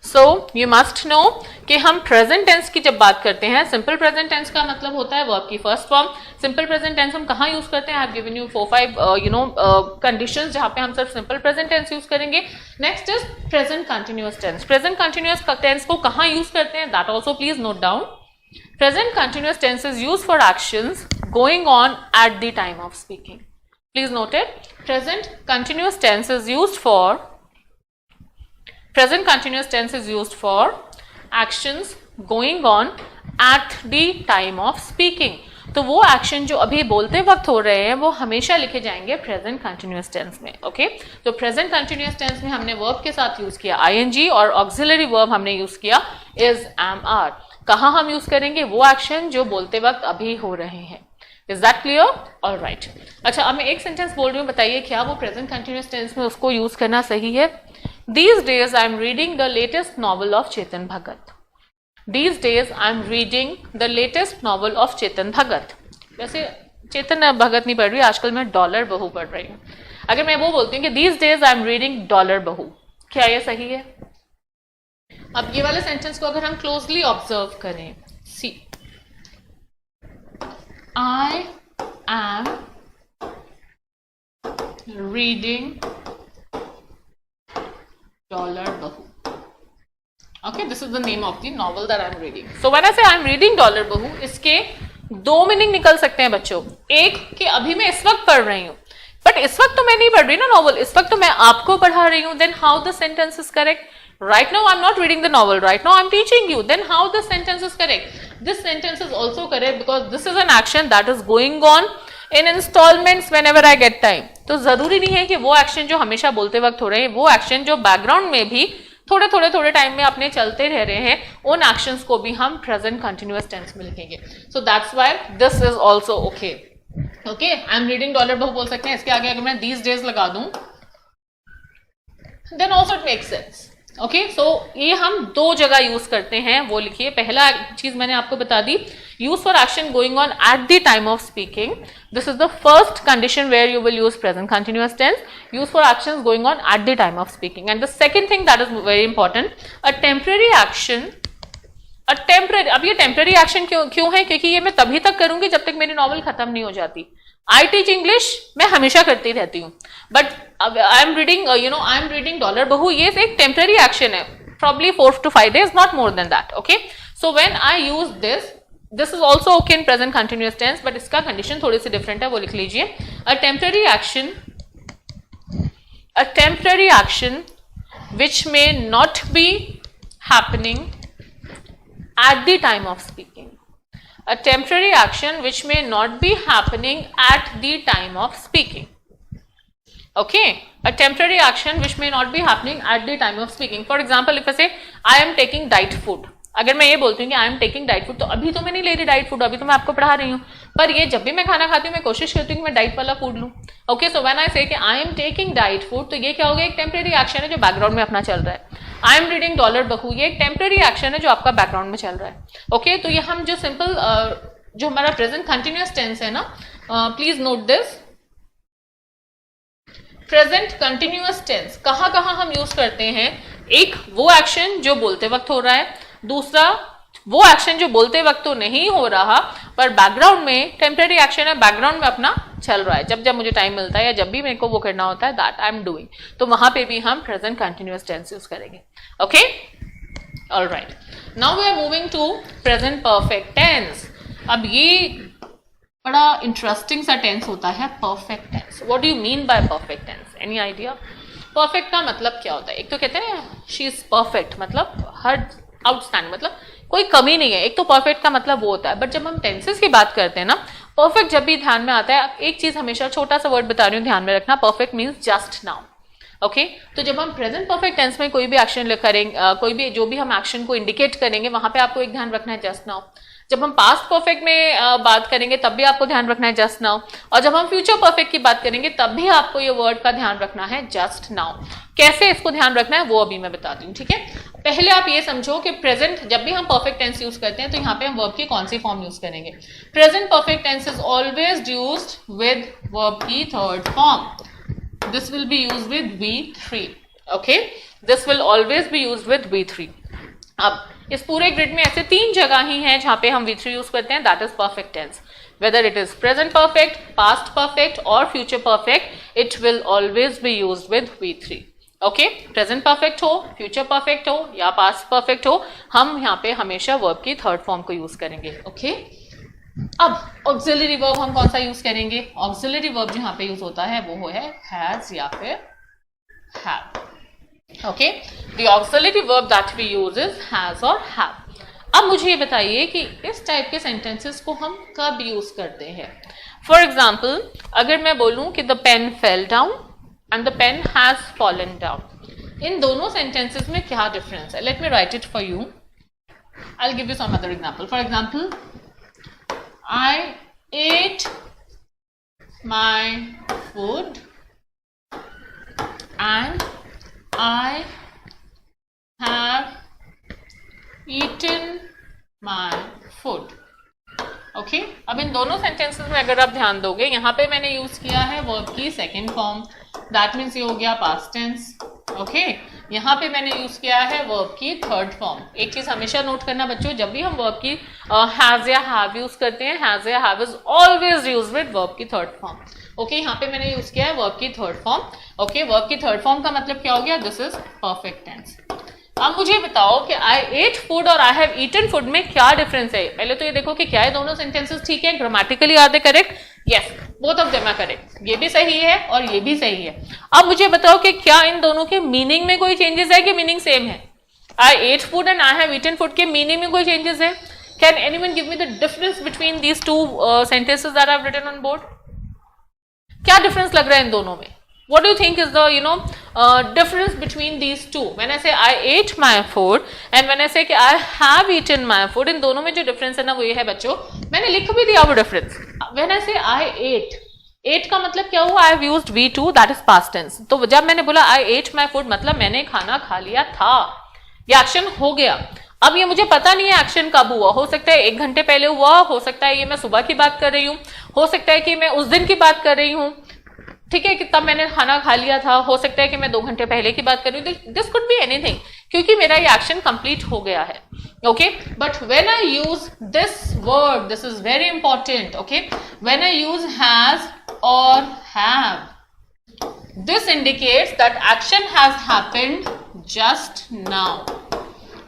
so you must know कि हम present tense की जब बात करते हैं, simple present tense का मतलब होता है verb की first form। simple present tense हम कहाँ use करते हैं? I have given you 4-5 conditions जहाँ पे हम सिर्फ simple present tense use करेंगे। next is present continuous tense। present continuous tense को कहाँ use करते हैं? that also please note down। Present continuous tense is used for actions going on at the time of speaking. Please note it. Present continuous tense is used for actions going on at the time of speaking. तो वो action जो अभी बोलते वक्त हो रहे हैं वो हमेशा लिखे जाएंगे प्रेजेंट कंटिन्यूअस टेंस में। ओके, तो प्रेजेंट कंटिन्यूअस टेंस में हमने वर्ब के साथ यूज किया आईएनजी और ऑक्सिलरी वर्ब हमने यूज किया इज, एम, आर। कहाँ हम यूज करेंगे? वो एक्शन जो बोलते वक्त अभी हो रहे हैं। Is that clear? All right. अच्छा, अब मैं एक सेंटेंस बोल रही हूँ, बताइए क्या वो प्रेजेंट कंटिन्यूअस टेंस में उसको यूज करना सही है? These days I am reading the latest novel of Chetan Bhagat. These days I am reading the latest novel of Chetan Bhagat. वैसे चेतन भगत नहीं पढ़ रही, आजकल मैं डॉलर बहू पढ़ रही हूँ. अगर मैं वो बोलती हूँ कि these days I am reading dollar बहू, क्या ये सही है? अब ये वाले सेंटेंस को अगर हम क्लोजली ऑब्जर्व करें, सी I am reading डॉलर बहू. Okay, this is the name of the novel that I'm reading. So when I say I'm reading dollar बहू, इसके दो मीनिंग निकल सकते हैं बच्चों. एक कि अभी मैं इस वक्त पढ़ रही हूँ, बट इस वक्त तो मैं नहीं पढ़ रही ना नॉवल, इस वक्त तो मैं आपको पढ़ा रही हूँ. Then how the sentence is correct? Right now I'm not reading the novel. Right now I'm teaching you. Then how the sentence is correct? This sentence is also correct because this is an action that is going on in installments whenever I get time. तो जरूरी नहीं है कि वो action जो हमेशा बोलते वक्त हो रहे हैं, वो एक्शन जो बैकग्राउंड में भी थोड़े टाइम में अपने चलते रह रहे हैं, उन एक्शंस को भी हम प्रेजेंट कंटिन्यूअस टेंस में लिखेंगे. So that's why this is also okay. Okay, I am reading Dollar बहू बोल सकते हैं. इसके आगे अगर मैं दीज डेज लगा दूं, then also it makes sense. Okay, so ये हम दो जगह यूज करते हैं, वो लिखिए. पहला चीज मैंने आपको बता दी, use for action going on at the time of speaking. This is the first condition where you will use present continuous tense. Use for actions going on at the time of speaking. And the second thing that is very important, a temporary action. अब ये temporary action क्यों है? क्योंकि ये मैं तभी तक करूंगी जब तक मेरी नॉवल खत्म नहीं हो जाती. आई टीच इंग्लिश, मैं हमेशा करती रहती हूँ, but I am reading I am reading Dollar Bahu, ये एक टेम्पररी एक्शन है, probably 4 to 5 days, not more than that. Okay, so when I use this is also okay in present continuous tense, but इसका condition थोड़ी सी different है, वो लिख लीजिए. A temporary action which may not be happening at the time of speaking. A temporary action which may not be happening at the time of speaking. Okay, a temporary action which may not be happening at the time of speaking. For example, if I say I am taking diet food, अगर मैं ये बोलती हूँ कि I am taking diet food, तो अभी तो मैं नहीं ले रही डाइट फूड, अभी तो मैं आपको पढ़ा रही हूँ, पर ये जब भी मैं खाना खाती हूँ मैं कोशिश करती हूँ कि मैं डाइट वाला फूड लूँ. ओके, सो व्हेन आई से कि I am taking diet food, तो ये क्या हो गया? एक टेम्पररी एक्शन है जो बैकग्राउंड में अपना चल रहा है. आई एम रीडिंग डॉलर बहू, ये एक टेम्पररी एक्शन है जो आपका बैकग्राउंड में चल रहा है. ओके, तो ये हम जो सिंपल जो हमारा प्रेजेंट कंटिन्यूअस टेंस है ना, please note this. Present continuous tense कहाँ हम यूज करते हैं? एक वो एक्शन जो बोलते वक्त हो रहा है, दूसरा वो एक्शन जो बोलते वक्त तो नहीं हो रहा पर बैकग्राउंड में टेम्पररी एक्शन है, बैकग्राउंड में अपना चल रहा है. जब जब मुझे टाइम मिलता है या जब भी मेरे को वो करना होता है, दैट आई एम डूइंग, तो वहां पे भी हम प्रेजेंट कंटिन्यूअस टेंस यूज करेंगे. Okay, alright, now we are moving to present perfect tense. अब ये बड़ा इंटरेस्टिंग सा टेंस होता है, perfect tense. What do you mean by perfect tense? Any idea? Perfect का मतलब क्या होता है? एक तो कहते हैं शी इज परफेक्ट, मतलब हर आउटस्टैंडिंग, मतलब कोई कमी नहीं है. एक तो परफेक्ट का मतलब वो होता है, बट जब हम टेंसेस की बात करते हैं ना, परफेक्ट जब भी ध्यान में आता है, एक चीज हमेशा, छोटा सा वर्ड बता रही हूँ, ध्यान में रखना, perfect means just now. Okay, तो जब हम प्रेजेंट परफेक्ट टेंस में कोई भी एक्शन करेंगे, कोई भी जो भी हम एक्शन को इंडिकेट करेंगे, वहां पे आपको एक ध्यान रखना है जस्ट नाउ. जब हम पास्ट परफेक्ट में बात करेंगे तब भी आपको ध्यान रखना है जस्ट नाउ, और जब हम फ्यूचर परफेक्ट की बात करेंगे तब भी आपको ये वर्ड का ध्यान रखना है जस्ट नाउ. कैसे इसको ध्यान रखना है वो अभी मैं बताती हूँ. ठीक है, पहले आप ये समझो कि प्रेजेंट जब भी हम परफेक्ट टेंस यूज करते हैं तो यहाँ पे हम वर्ब की कौन सी फॉर्म यूज करेंगे? Present perfect tense is always used with verb की third form. This will be used with V3. Okay, this will always be used with V3. अब इस पूरे ग्रिड में ऐसे 3 जगह ही हैं जहां पे हम V3 यूज करते हैं, that is perfect tense. Whether it is present perfect, past perfect और future perfect, it will always be used with V3. Okay, present perfect हो, फ्यूचर परफेक्ट हो या पास्ट परफेक्ट हो, हम यहाँ पे हमेशा वर्ब की थर्ड फॉर्म को यूज करेंगे. ओके, अब ऑक्सिलरी वर्ब हम कौन सा यूज करेंगे? ऑक्सिलरी वर्ब जो यहाँ पे यूज होता है वो है हैज या फिर have. Okay, the auxiliary verb that we use is has or have. अब मुझे ये बताइए कि इस टाइप के सेंटेंसेस को हम कब यूज करते हैं? फॉर एग्जाम्पल, अगर मैं बोलूं कि the pen fell down and the pen has fallen down, इन दोनों सेंटेंसेस में क्या डिफरेंस है? Let me write it for you. I will give you some other example. For example, I ate my food and I have eaten sentences में अगर आप ध्यान दोगे, यहाँ पे मैंने यूज किया है वर्ब की सेकेंड फॉर्म, दैट मीन्स ये हो गया पास्ट टेंस। ओके, यहाँ पे मैंने यूज किया है वर्ब की थर्ड फॉर्म। एक चीज हमेशा नोट करना बच्चों, जब भी हम वर्ब की हैज या हैव यूज करते हैं, हैज या have is always use with verb की थर्ड फॉर्म। ओके, यहाँ पे मैंने यूज किया है वर्ब की थर्ड फॉर्म। ओके, वर्ब की थर्ड फॉर्म का मतलब क्या हो गया, दिस इज परफेक्ट टेंस। अब मुझे बताओ कि आई एट फूड और आई हैव ईटन फूड में क्या डिफरेंस है। पहले तो ये देखो कि क्या ये दोनों सेंटेंसेस ठीक है, grammatically are they correct? Yes, both of them are correct. ये भी सही है और ये भी सही है। अब मुझे बताओ कि क्या इन दोनों के मीनिंग में कोई चेंजेस है कि मीनिंग सेम है? I ate food and I have eaten food के मीनिंग में कोई चेंजेस है? Can anyone give me the difference between these two sentences that I have written on board? क्या डिफरेंस लग रहा है इन दोनों में? What do you think is the difference between these two? When I say I ate my food and when I say कि I have eaten my food, इन दोनों में जो difference है ना वो ये है बच्चों, मैंने लिख भी दिया वो difference। When I say I ate का मतलब क्या हुआ? I have used V2, that is past tense। तो जब मैंने बोला I ate my food मतलब मैंने खाना खा लिया था, ये एक्शन हो गया। अब ये मुझे पता नहीं है एक्शन कब हुआ, हो सकता है 1 घंटे पहले हुआ, हो सकता है ये मैं सुबह की बात कर रही हूँ, हो सकता है कि मैं उस दिन की बात कर रही हूँ, ठीक है, कि तब मैंने खाना खा लिया था, हो सकता है कि मैं 2 घंटे पहले की बात कर रही हूँ, दिस कुड बी एनीथिंग, क्योंकि मेरा ये एक्शन कंप्लीट हो गया है। Okay, but when I use this word, this is very important. Okay, when I use has और have, this indicates that action has happened just now.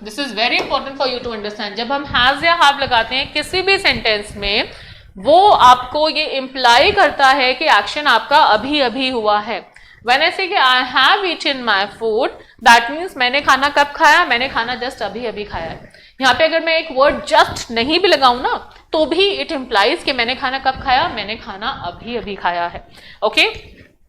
This is very important for you to understand. जब हम has या have लगाते हैं किसी भी sentence में, वो आपको ये इंप्लाई करता है कि एक्शन आपका अभी अभी हुआ है। When I say कि I have eaten my food, that means मैंने खाना कब खाया? मैंने खाना जस्ट अभी अभी खाया है। यहाँ पे अगर मैं एक वर्ड जस्ट नहीं भी लगाऊं ना, तो भी इट इम्प्लाइज कि मैंने खाना कब खाया? मैंने खाना अभी अभी खाया है। ओके,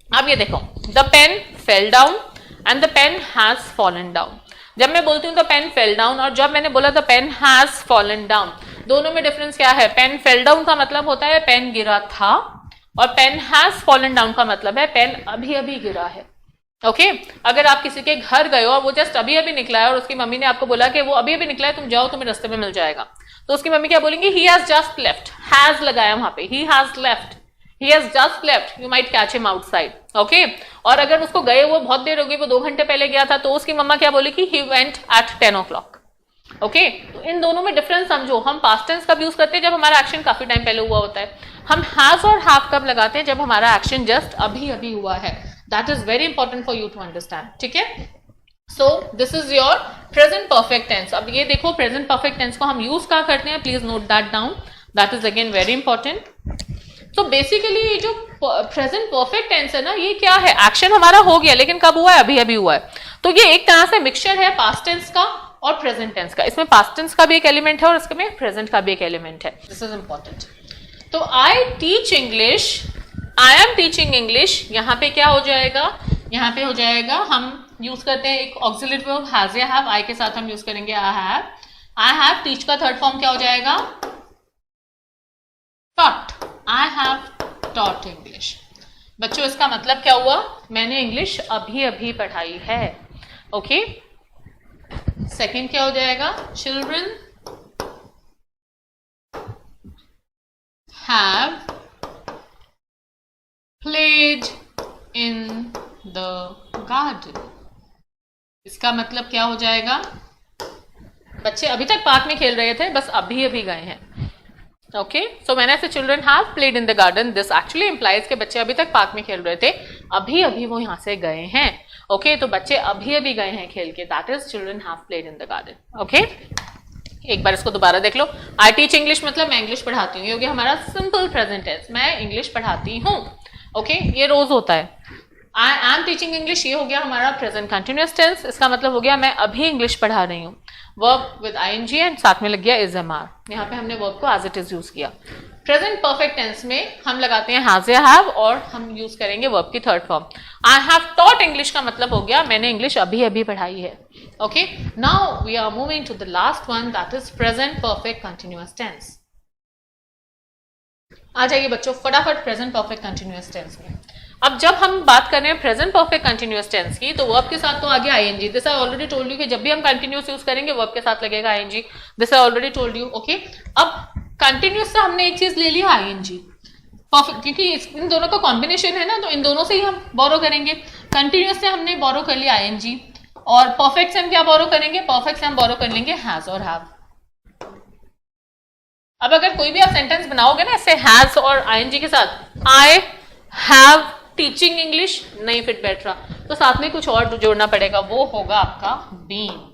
अब ये देखो, the pen fell down and the pen has fallen down. जब मैं बोलती हूँ द पेन फेल डाउन और जब मैंने बोला the pen has fallen down, दोनों में डिफरेंस क्या है? पेन फेल डाउन का मतलब होता है पेन गिरा था, और पेन हैज फॉलन डाउन का मतलब है पेन अभी अभी गिरा है। ओके, अगर आप किसी के घर गए हो और वो जस्ट अभी अभी निकला है और उसकी मम्मी ने आपको बोला कि वो अभी अभी निकला है, तुम जाओ, तुम्हें रास्ते में मिल जाएगा, तो उसकी मम्मी क्या बोलेंगी? He has just left, has लगाया वहां पे, he has left, he has just left, you might catch him outside। okay, और अगर उसको गए वो बहुत देर हो गई, वो 2 घंटे पहले गया था, तो उसकी मम्मा क्या बोलेगी? he went at 10 o'clock। Okay, तो इन दोनों में डिफरेंस समझो। हम पास्ट टेंस कब यूज करते हैं? जब हमारा एक्शन काफी टाइम पहले हुआ होता है। हम हैज और हैव कब लगाते हैं? जब हमारा एक्शन जस्ट अभी अभी हुआ है। That is very important for you to understand. ठीक है, so this is your present perfect tense. अब ये देखो, प्रेजेंट परफेक्ट टेंस को हम यूज कहाँ करते हैं? Please note that down, that is again very important. तो बेसिकली ये जो प्रेजेंट परफेक्ट टेंस है ना, ये क्या है? एक्शन हमारा हो गया, लेकिन कब हुआ है? अभी अभी हुआ है। तो ये एक तरह से मिक्सचर है पास्ट टेंस का और प्रेजेंट टेंस का। इसमें पास्ट टेंस का भी एक एलिमेंट है और इसमें प्रेजेंट का भी एक एलिमेंट है। This is important. तो I teach English, I am teaching English, यहाँ पे क्या हो जाएगा? यहाँ पे हो जाएगा, हम यूज करते हैं एक ऑक्सिलरी वर्ब हैज या हैव, आई के साथ हम यूज करेंगे I have. I have, teach का थर्ड फॉर्म क्या हो जाएगा? Taught. I have taught English. बच्चों, इसका मतलब क्या हुआ? मैंने इंग्लिश अभी अभी पढ़ाई है। ओके, सेकेंड क्या हो जाएगा? Children have played in the garden. इसका मतलब क्या हो जाएगा? बच्चे अभी तक पार्क में खेल रहे थे, बस अभी अभी गए हैं। ओके, सो मैंने से children have played in the garden, this actually implies के बच्चे अभी तक पार्क में खेल रहे थे, अभी अभी वो यहाँ से गए हैं। ओके, तो बच्चे अभी अभी गए हैं खेल के, that is children have played in the garden. Okay, एक बार इसको दोबारा देख लो। आई टीच इंग्लिश मतलब मैं इंग्लिश पढ़ाती हूँ, ये हो गया हमारा सिंपल प्रेजेंट टेंस, मैं इंग्लिश पढ़ाती हूँ। ओके, ये रोज होता है। आई एम टीचिंग इंग्लिश, ये हो गया हमारा प्रेजेंट कंटिन्यूअस टेंस, इसका मतलब हो गया मैं अभी इंग्लिश पढ़ा रही हूँ। वर्ब विद आईएनजी एंड साथ में लग गया इज एम आर, यहाँ पे हमने वर्ब को एज इट इज यूज किया। प्रेजेंट परफेक्ट टेंस में हम लगाते हैं हैज या हैव और हम यूज करेंगे वर्ब की third form. I have taught English का मतलब हो गया मैंने इंग्लिश अभी अभी पढ़ाई है। Okay, now we are moving to the last one, that is present perfect continuous tense. आ जाइए बच्चों फटाफट प्रेजेंट परफेक्ट कंटिन्यूअस टेंस में। अब जब हम बात कर रहे हैं प्रेजेंट परफेक्ट कंटिन्यूअस टेंस की, तो वर्ब के साथ तो आ गया ING. This I already told you कि जब भी हम कंटिन्यूअस यूज करेंगे वर्ब के साथ लगेगा ING. This I already told you. Okay, अब कंटिन्यूअस से हमने एक चीज ले लिया आईएनजी। परफेक्ट, क्योंकि इन दोनों का कॉम्बिनेशन है ना, तो इन दोनों से ही हम बोरो करेंगे। कंटिन्यूअस से हमने बोरो कर लिया आईएनजी, और परफेक्ट से हम क्या बोरो करेंगे, परफेक्ट से हम बोरो कर लेंगे हैज और हैव। अब अगर कोई भी आप सेंटेंस बनाओगे ना ऐसे हैज और आईएनजी के साथ, आई हैव टीचिंग इंग्लिश, नहीं फिट बैठ रहा, तो साथ में कुछ और जोड़ना पड़ेगा, वो होगा आपका बीन।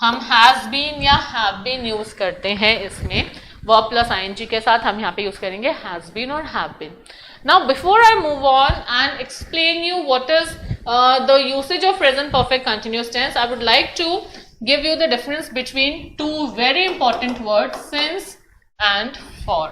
हम हैज बीन या हैव बीन यूज करते हैं इसमें, वर्ब प्लस आईएनजी के साथ हम यहाँ पे यूज करेंगे हैज बीन और have been. Now before I move on and explain you what is the usage of present perfect continuous tense, I would like to give you the difference between two very important words, since and for.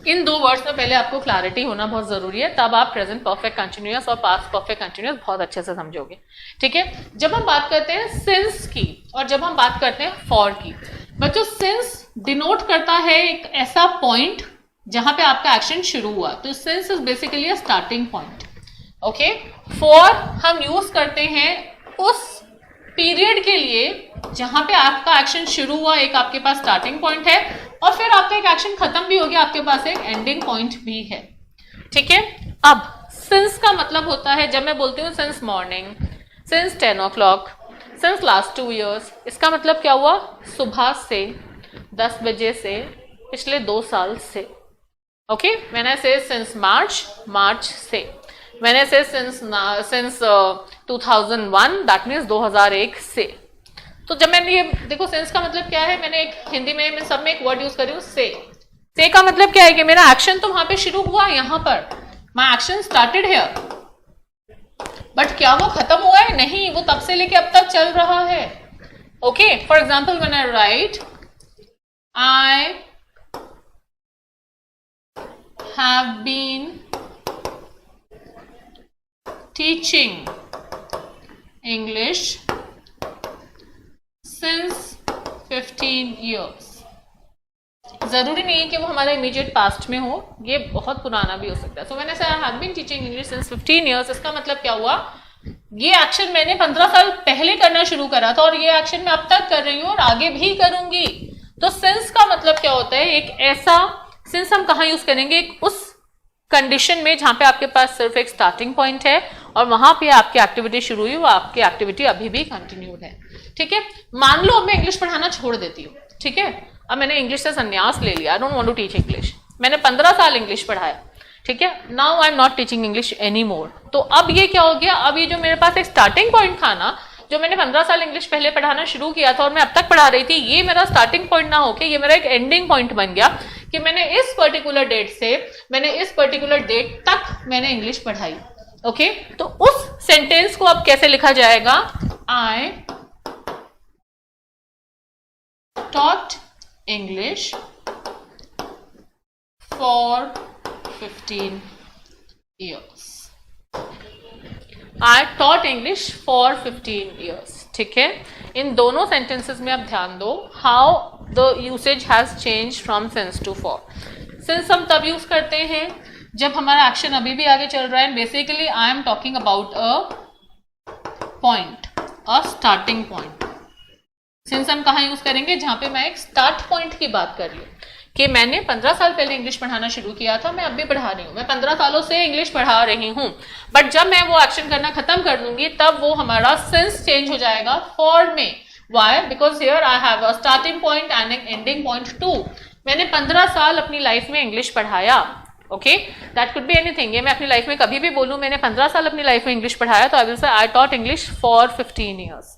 इन दो words में पहले आपको clarity होना बहुत जरूरी है, तब आप प्रेजेंट परफेक्ट कंटिन्यूअस और पास्ट परफेक्ट कंटिन्यूअस बहुत अच्छे से समझोगे। ठीक है, जब हम बात करते हैं सिंस की और जब हम बात करते हैं फॉर की, बच्चों सिंस डिनोट करता है एक ऐसा पॉइंट जहां पे आपका एक्शन शुरू हुआ, तो since is basically a starting point. Okay, for हम यूज करते हैं उस पीरियड के लिए जहां पे आपका एक्शन शुरू हुआ, एक आपके पास स्टार्टिंग पॉइंट है, और फिर आपका एक एक्शन खत्म भी हो गया, आपके पास एक एंडिंग पॉइंट भी है। ठीक है, अब सिंस का मतलब होता है, जब मैं बोलती हूँ since morning, since 10 o'clock, since last 2 years, इसका मतलब क्या हुआ, सुबह से 10 बजे से पिछले 2 साल से। ओके, व्हेन आई से सिंस मार्च, मार्च से, व्हेन आई से सिंस 2001, दैट मीन्स 2001 से। तो जब मैंने ये देखो सिंस का मतलब क्या है, मैंने एक हिंदी में मैं सब में एक वर्ड यूज करी हूँ से का मतलब क्या है कि मेरा एक्शन तो वहां पे शुरू हुआ, यहां पर my action started here, but क्या वो खत्म हुआ है, नहीं, वो तब से लेके अब तक चल रहा है। Okay, for example when I write I have been teaching English since 15 years, जरूरी नहीं है कि वो हमारा इमीडिएट पास्ट में हो, ये बहुत पुराना भी हो सकता है। सो मैंने I have been teaching English since 15 years, इसका मतलब क्या हुआ, ये एक्शन मैंने 15 साल पहले करना शुरू करा था और ये एक्शन मैं अब तक कर रही हूँ और आगे भी करूंगी। तो सिंस का मतलब क्या होता है, एक ऐसा सिंस हम कहाँ यूज करेंगे, एक उस कंडीशन में जहां पे आपके पास सिर्फ एक स्टार्टिंग पॉइंट है और वहां पे आपकी एक्टिविटी शुरू हुई, वो आपकी एक्टिविटी अभी भी कंटिन्यूड है। ठीक है, मान लो अब मैं इंग्लिश पढ़ाना छोड़ देती हूँ, ठीक है, अब मैंने इंग्लिश से संन्यास ले लिया, I don't want to teach English, मैंने 15 साल इंग्लिश पढ़ाया, ठीक है, now I am not teaching English any more. तो अब ये क्या हो गया, अब ये जो मेरे पास एक स्टार्टिंग पॉइंट था ना, जो मैंने 15 साल इंग्लिश पहले पढ़ाना शुरू किया था और मैं अब तक पढ़ा रही थी, ये मेरा स्टार्टिंग पॉइंट ना होके ये मेरा एक एंडिंग पॉइंट बन गया कि मैंने इस पर्टिकुलर डेट से मैंने इस पर्टिकुलर डेट तक मैंने इंग्लिश पढ़ाई। ओके, तो उस सेंटेंस को अब कैसे लिखा जाएगा, आई taught English for 15 years. I taught English for 15 years. ठीक है, इन दोनों सेंटेंसेस में आप ध्यान दो how the usage has change from since to for. Since हम तब यूज करते हैं जब हमारा एक्शन अभी भी आगे चल रहा है, basically I am talking about a point, a starting point. Since हम कहाँ यूज करेंगे, जहां पे मैं एक स्टार्ट पॉइंट की बात कर रही हूँ कि मैंने 15 साल पहले इंग्लिश पढ़ाना शुरू किया था, मैं अब भी पढ़ा रही हूँ, मैं 15 सालों से इंग्लिश पढ़ा रही हूँ, बट जब मैं वो एक्शन करना खत्म कर दूंगी तब वो हमारा सिंस चेंज हो जाएगा फॉर में। Why, because here I have a starting point and an ending point too. मैंने 15 साल अपनी लाइफ में इंग्लिश पढ़ाया। Okay, that could be anything, ये मैं अपनी लाइफ में कभी भी बोलूँ मैंने 15 साल अपनी लाइफ में इंग्लिश पढ़ाया, तो I will say I taught English for 15 years.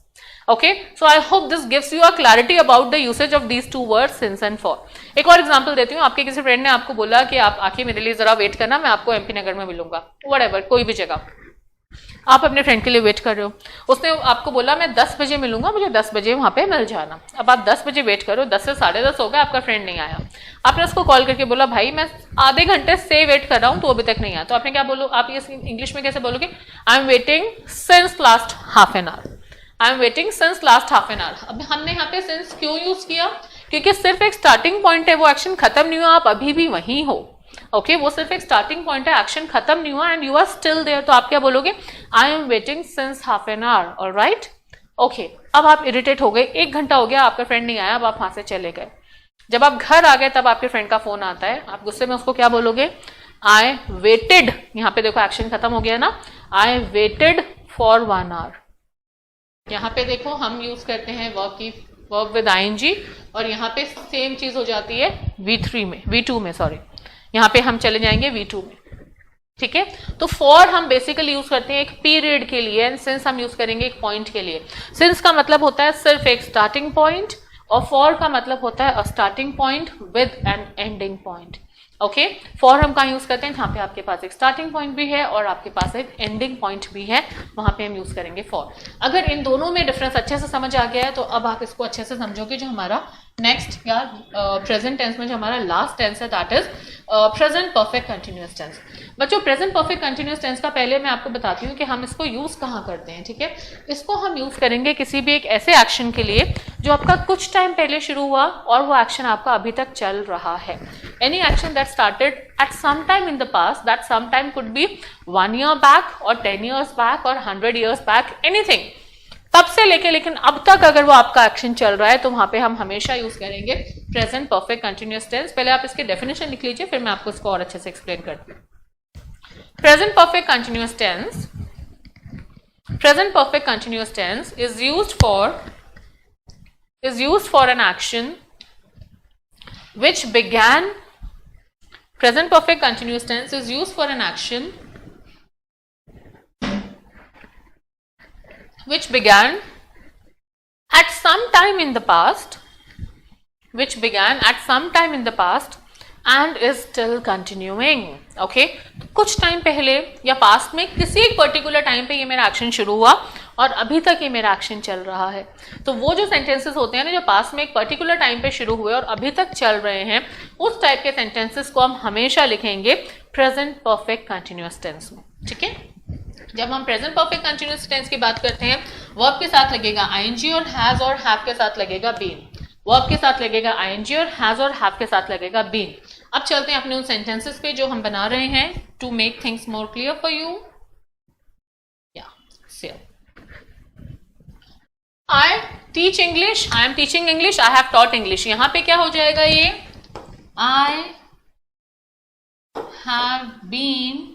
Okay, so I hope this gives you a clarity about the usage of these two words since and for. एक और एग्जांपल देती हूँ, आपके किसी फ्रेंड ने आपको बोला कि आप आके मेरे लिए जरा वेट करना, मैं आपको एमपी नगर में मिलूंगा, व्हाटएवर, कोई भी जगह, आप अपने फ्रेंड के लिए वेट कर रहे हो, उसने आपको बोला मैं 10 बजे मिलूंगा, मुझे 10 बजे वहां पे मिल जाना। अब आप 10 बजे वेट करो, 10 से 10:30 हो गए, आपका फ्रेंड नहीं आया, आपने उसको कॉल करके बोला भाई मैं आधे घंटे से वेट कर रहा हूँ, तो अभी तक नहीं आया, तो आपने क्या बोलो, आप ये इंग्लिश में कैसे बोलोगे, I am waiting since last half an our, I am waiting since last half an our. अब हमने यहाँ पे सिंस क्यों यूज किया, क्योंकि सिर्फ एक स्टार्टिंग पॉइंट है, वो एक्शन खत्म नहीं हुआ, आप अभी भी वहीं हो। ओके, वो सिर्फ एक स्टार्टिंग पॉइंट है, एक्शन खत्म नहीं हुआ and you are still there, तो आप क्या बोलोगे, I am waiting since half an hour, alright. Okay, अब आप इरिटेट हो गए, 1 घंटा हो गया, आपका फ्रेंड नहीं आया, अब आप वहां से चले गए, जब आप घर आ गए तब आपके फ्रेंड का फोन आता है, आप गुस्से में उसको क्या बोलोगे? आई वेटेड, यहाँ पे देखो एक्शन खत्म हो गया ना, आई वेटेड फॉर 1 hour। यहाँ पे देखो हम यूज करते हैं वर्ब विद आईएनजी, और यहाँ पे सेम चीज हो जाती है V2 में सॉरी, यहाँ पे हम चले जाएंगे V2 में, ठीक है। तो फॉर हम बेसिकली यूज करते हैं एक पीरियड के लिए, एंड सिंस हम यूज करेंगे एक पॉइंट के लिए। सिंस का मतलब होता है सिर्फ एक स्टार्टिंग पॉइंट, और फॉर का मतलब होता है अ starting point with N ending point. Okay, for हम कहाँ यूज करते हैं? जहाँ पे आपके पास एक स्टार्टिंग पॉइंट भी है और आपके पास एक एंडिंग पॉइंट भी है, वहां पे हम यूज करेंगे फॉर। अगर इन दोनों में डिफरेंस अच्छे से समझ आ गया है तो अब आप इसको अच्छे से समझोगे। जो हमारा नेक्स्ट या प्रेजेंट टेंस में जो हमारा लास्ट टेंस है that is present perfect continuous tense. बच्चों प्रेजेंट परफेक्ट कंटिन्यूअस टेंस का पहले मैं आपको बताती हूँ कि हम इसको यूज कहाँ करते हैं, ठीक है। इसको हम यूज करेंगे किसी भी एक ऐसे एक्शन के लिए जो आपका कुछ टाइम पहले शुरू हुआ और वो एक्शन आपका अभी तक चल रहा है। Any action that started at some time in the past, that some time could be 1 year back और 10 years बैक और 100 years बैक, एनीथिंग, तब से लेके लेकिन अब तक अगर वो आपका एक्शन चल रहा है तो वहां पे हम हमेशा यूज करेंगे प्रेजेंट परफेक्ट कंटिन्यूअस टेंस। पहले आप इसके डेफिनेशन लिख लीजिए, फिर मैं आपको इसको और अच्छे से एक्सप्लेन करती हूँ। Present perfect continuous tense, present perfect continuous tense is used for an action which began, present perfect continuous tense is used for an action which began at some time in the past, and is still continuing. Okay, कुछ time पहले या past में किसी एक particular time पे ये मेरा action शुरू हुआ और अभी तक ये मेरा एक्शन चल रहा है। तो वो जो सेंटेंसेस होते हैं ना जो पास्ट में एक पर्टिकुलर टाइम पे शुरू हुए और अभी तक चल रहे हैं, उस टाइप के सेंटेंसेस को हम हमेशा लिखेंगे प्रेजेंट परफेक्ट कंटिन्यूअस टेंस में, ठीक है। जब हम प्रेजेंट परफेक्ट कंटिन्यूअस टेंस की बात करते हैं, वर्ब के साथ लगेगा आईएनजी और हैज और हैव के साथ लगेगा बीन। वर्ब के साथ लगेगा आईएनजी और हैज और हैव के साथ लगेगा बीन। अब चलते हैं अपने उन सेंटेंसेस पे जो हम बना रहे हैं to make things more clear for you. I teach English, I am teaching English, I have taught English. यहां पे क्या हो जाएगा? ये I have been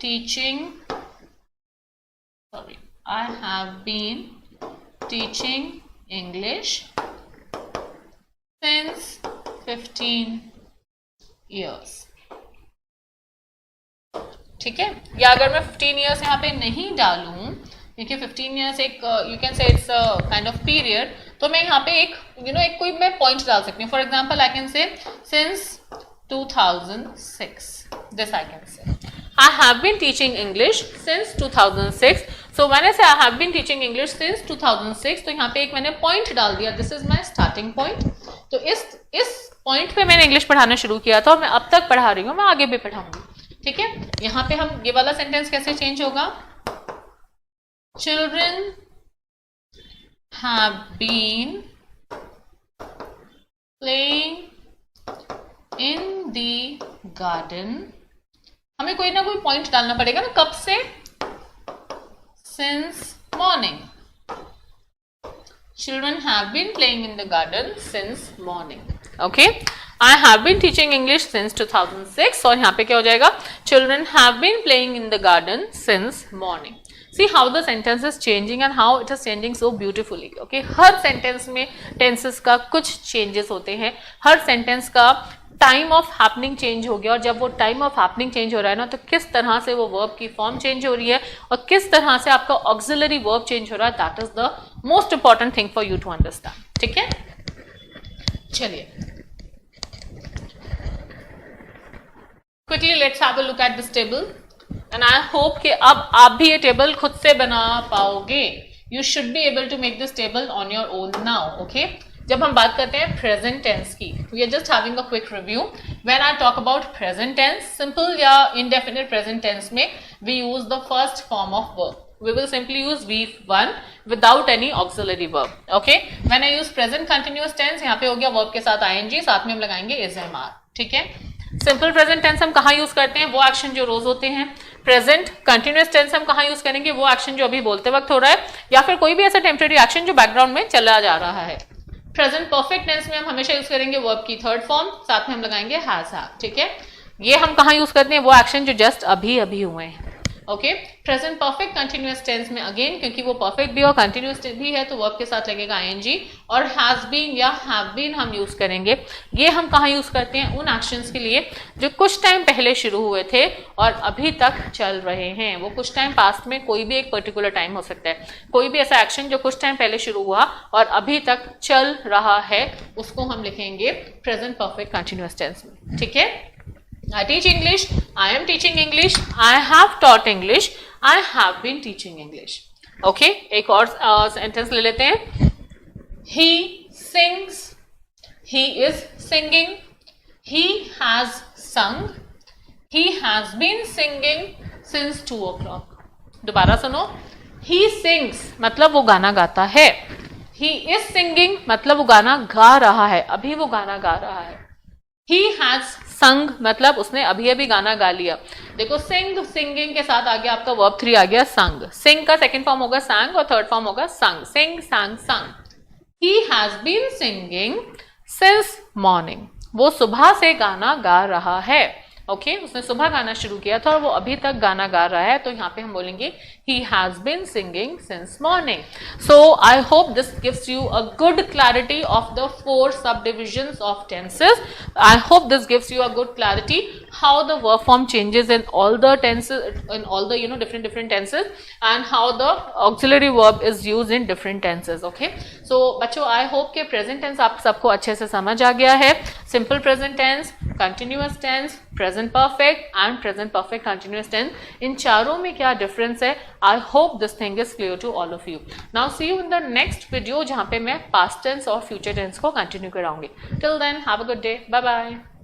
teaching, sorry, I have been teaching English since 15 years। ठीक है, या अगर मैं 15 years यहाँ पे नहीं डालूं, क्योंकि 15 years एक you can say it's kind of period, तो मैं यहाँ पे एक एक कोई मैं पॉइंट डाल सकती हूँ। For example I can say since 2006, this I can say। I have been teaching English since 2006. So when I say I have been teaching English since 2006, तो यहाँ पे एक मैंने पॉइंट डाल दिया, this is my starting point. तो इस point पे मैंने इंग्लिश पढ़ाना शुरू किया था और मैं अब तक पढ़ा रही हूँ, मैं आगे भी पढ़ाऊंगी, ठीक है। यहाँ पे हम ये वाला सेंटेंस कैसे चेंज होगा? Children have been playing in the garden। हमें कोई ना कोई पॉइंट डालना पड़ेगा ना, कब से? Since morning। Children have been playing in the garden since morning। Okay, I have been teaching English since 2006 और यहाँ पे क्या हो जाएगा? Children have been playing in the garden since morning। See how the sentence is changing and how it is changing so beautifully। Okay, her sentence में tenses का कुछ changes होते हैं, हर सेंटेंस का टाइम ऑफ हैपनिंग चेंज हो गया, और जब वो टाइम ऑफ हैपनिंग चेंज हो रहा है ना, तो किस तरह से वो वर्ब की फॉर्म चेंज हो रही है और किस तरह से आपका ऑक्सिलरी वर्ब चेंज हो रहा है, that is the most important thing for you to understand, ठीक है। चलिए quickly let's have a look at this table, and I hope कि अब आप भी ये टेबल खुद से बना पाओगे। You should be able to make this table on your own now. Okay, जब हम बात करते हैं प्रेजेंट टेंस की, we are just having a quick review. When I talk about present tense, simple या इंडेफिनिट प्रेजेंट टेंस में we use the first form of verb. We will simply use V1 without any auxiliary verb. Okay, when I use present continuous tense, यहाँ पे हो गया verb के साथ ing, साथ में हम लगाएंगे is MR, ठीक है। सिंपल प्रेजेंट टेंस हम कहाँ यूज करते हैं? वो एक्शन जो रोज होते हैं। प्रेजेंट कंटिन्यूअस टेंस हम कहाँ यूज करेंगे? वो एक्शन जो अभी बोलते वक्त हो रहा है, या फिर कोई भी ऐसा टेम्परेरी एक्शन जो बैकग्राउंड में चला जा रहा है। प्रेजेंट परफेक्ट टेंस में हम हमेशा यूज करेंगे वर्ब की थर्ड फॉर्म, साथ में हम लगाएंगे हैज हैव, ठीक है। ये हम कहाँ यूज करते हैं, वो एक्शन जो जस्ट अभी अभी हुए हैं, okay. Present perfect continuous tense में अगेन क्योंकि वो परफेक्ट भी और कंटिन्यूअस भी है तो वर्ब के साथ लगेगा आईएनजी, और हैज बीन या हैव बीन हम यूज करेंगे। ये हम कहाँ यूज करते हैं, उन एक्शंस के लिए जो कुछ टाइम पहले शुरू हुए थे और अभी तक चल रहे हैं। वो कुछ टाइम पास्ट में कोई भी एक पर्टिकुलर टाइम हो सकता है, कोई भी ऐसा एक्शन जो कुछ टाइम पहले शुरू हुआ और अभी तक चल रहा है, उसको हम लिखेंगे प्रेजेंट परफेक्ट कंटिन्यूअस टेंस में, ठीक है। I teach English, I am teaching English, I have taught English, I have been teaching English. Okay, एक और सेंटेंस ले लेते हैं। He sings, he is singing, he has sung, he has been singing since 2 o'clock. दोबारा सुनो, he sings मतलब वो गाना गाता है, he is singing मतलब वो गाना गा रहा है, अभी वो गाना गा रहा है। He has sung मतलब उसने अभी अभी गाना गा लिया। देखो sing, singing के साथ आ गया आपका verb 3 आ गया sung। sing का सेकंड फॉर्म होगा sang और थर्ड फॉर्म होगा sung। sing, sang, sung। He has been singing since morning। वो सुबह से गाना गा रहा है, ओके उसने सुबह गाना शुरू किया था और वो अभी तक गाना गा रहा है, तो यहाँ पे हम बोलेंगे he has been singing since morning. So I hope this gives you a good clarity of the 4 subdivisions of tenses. I hope this gives you a good clarity how the verb form changes in all the tenses, in all the different tenses, and how the auxiliary verb is used in different tenses. Okay, so बच्चों I hope के present tense आप सबको अच्छे से समझ आ गया है। Simple present tense, continuous tense, present perfect and present perfect continuous tense, इन चारों में क्या डिफरेंस है, I hope this thing is clear to all of you. Now see you in the next video जहाँ पे मैं past tense और future tense को continue कराऊंगी। Till then have a good day, bye bye.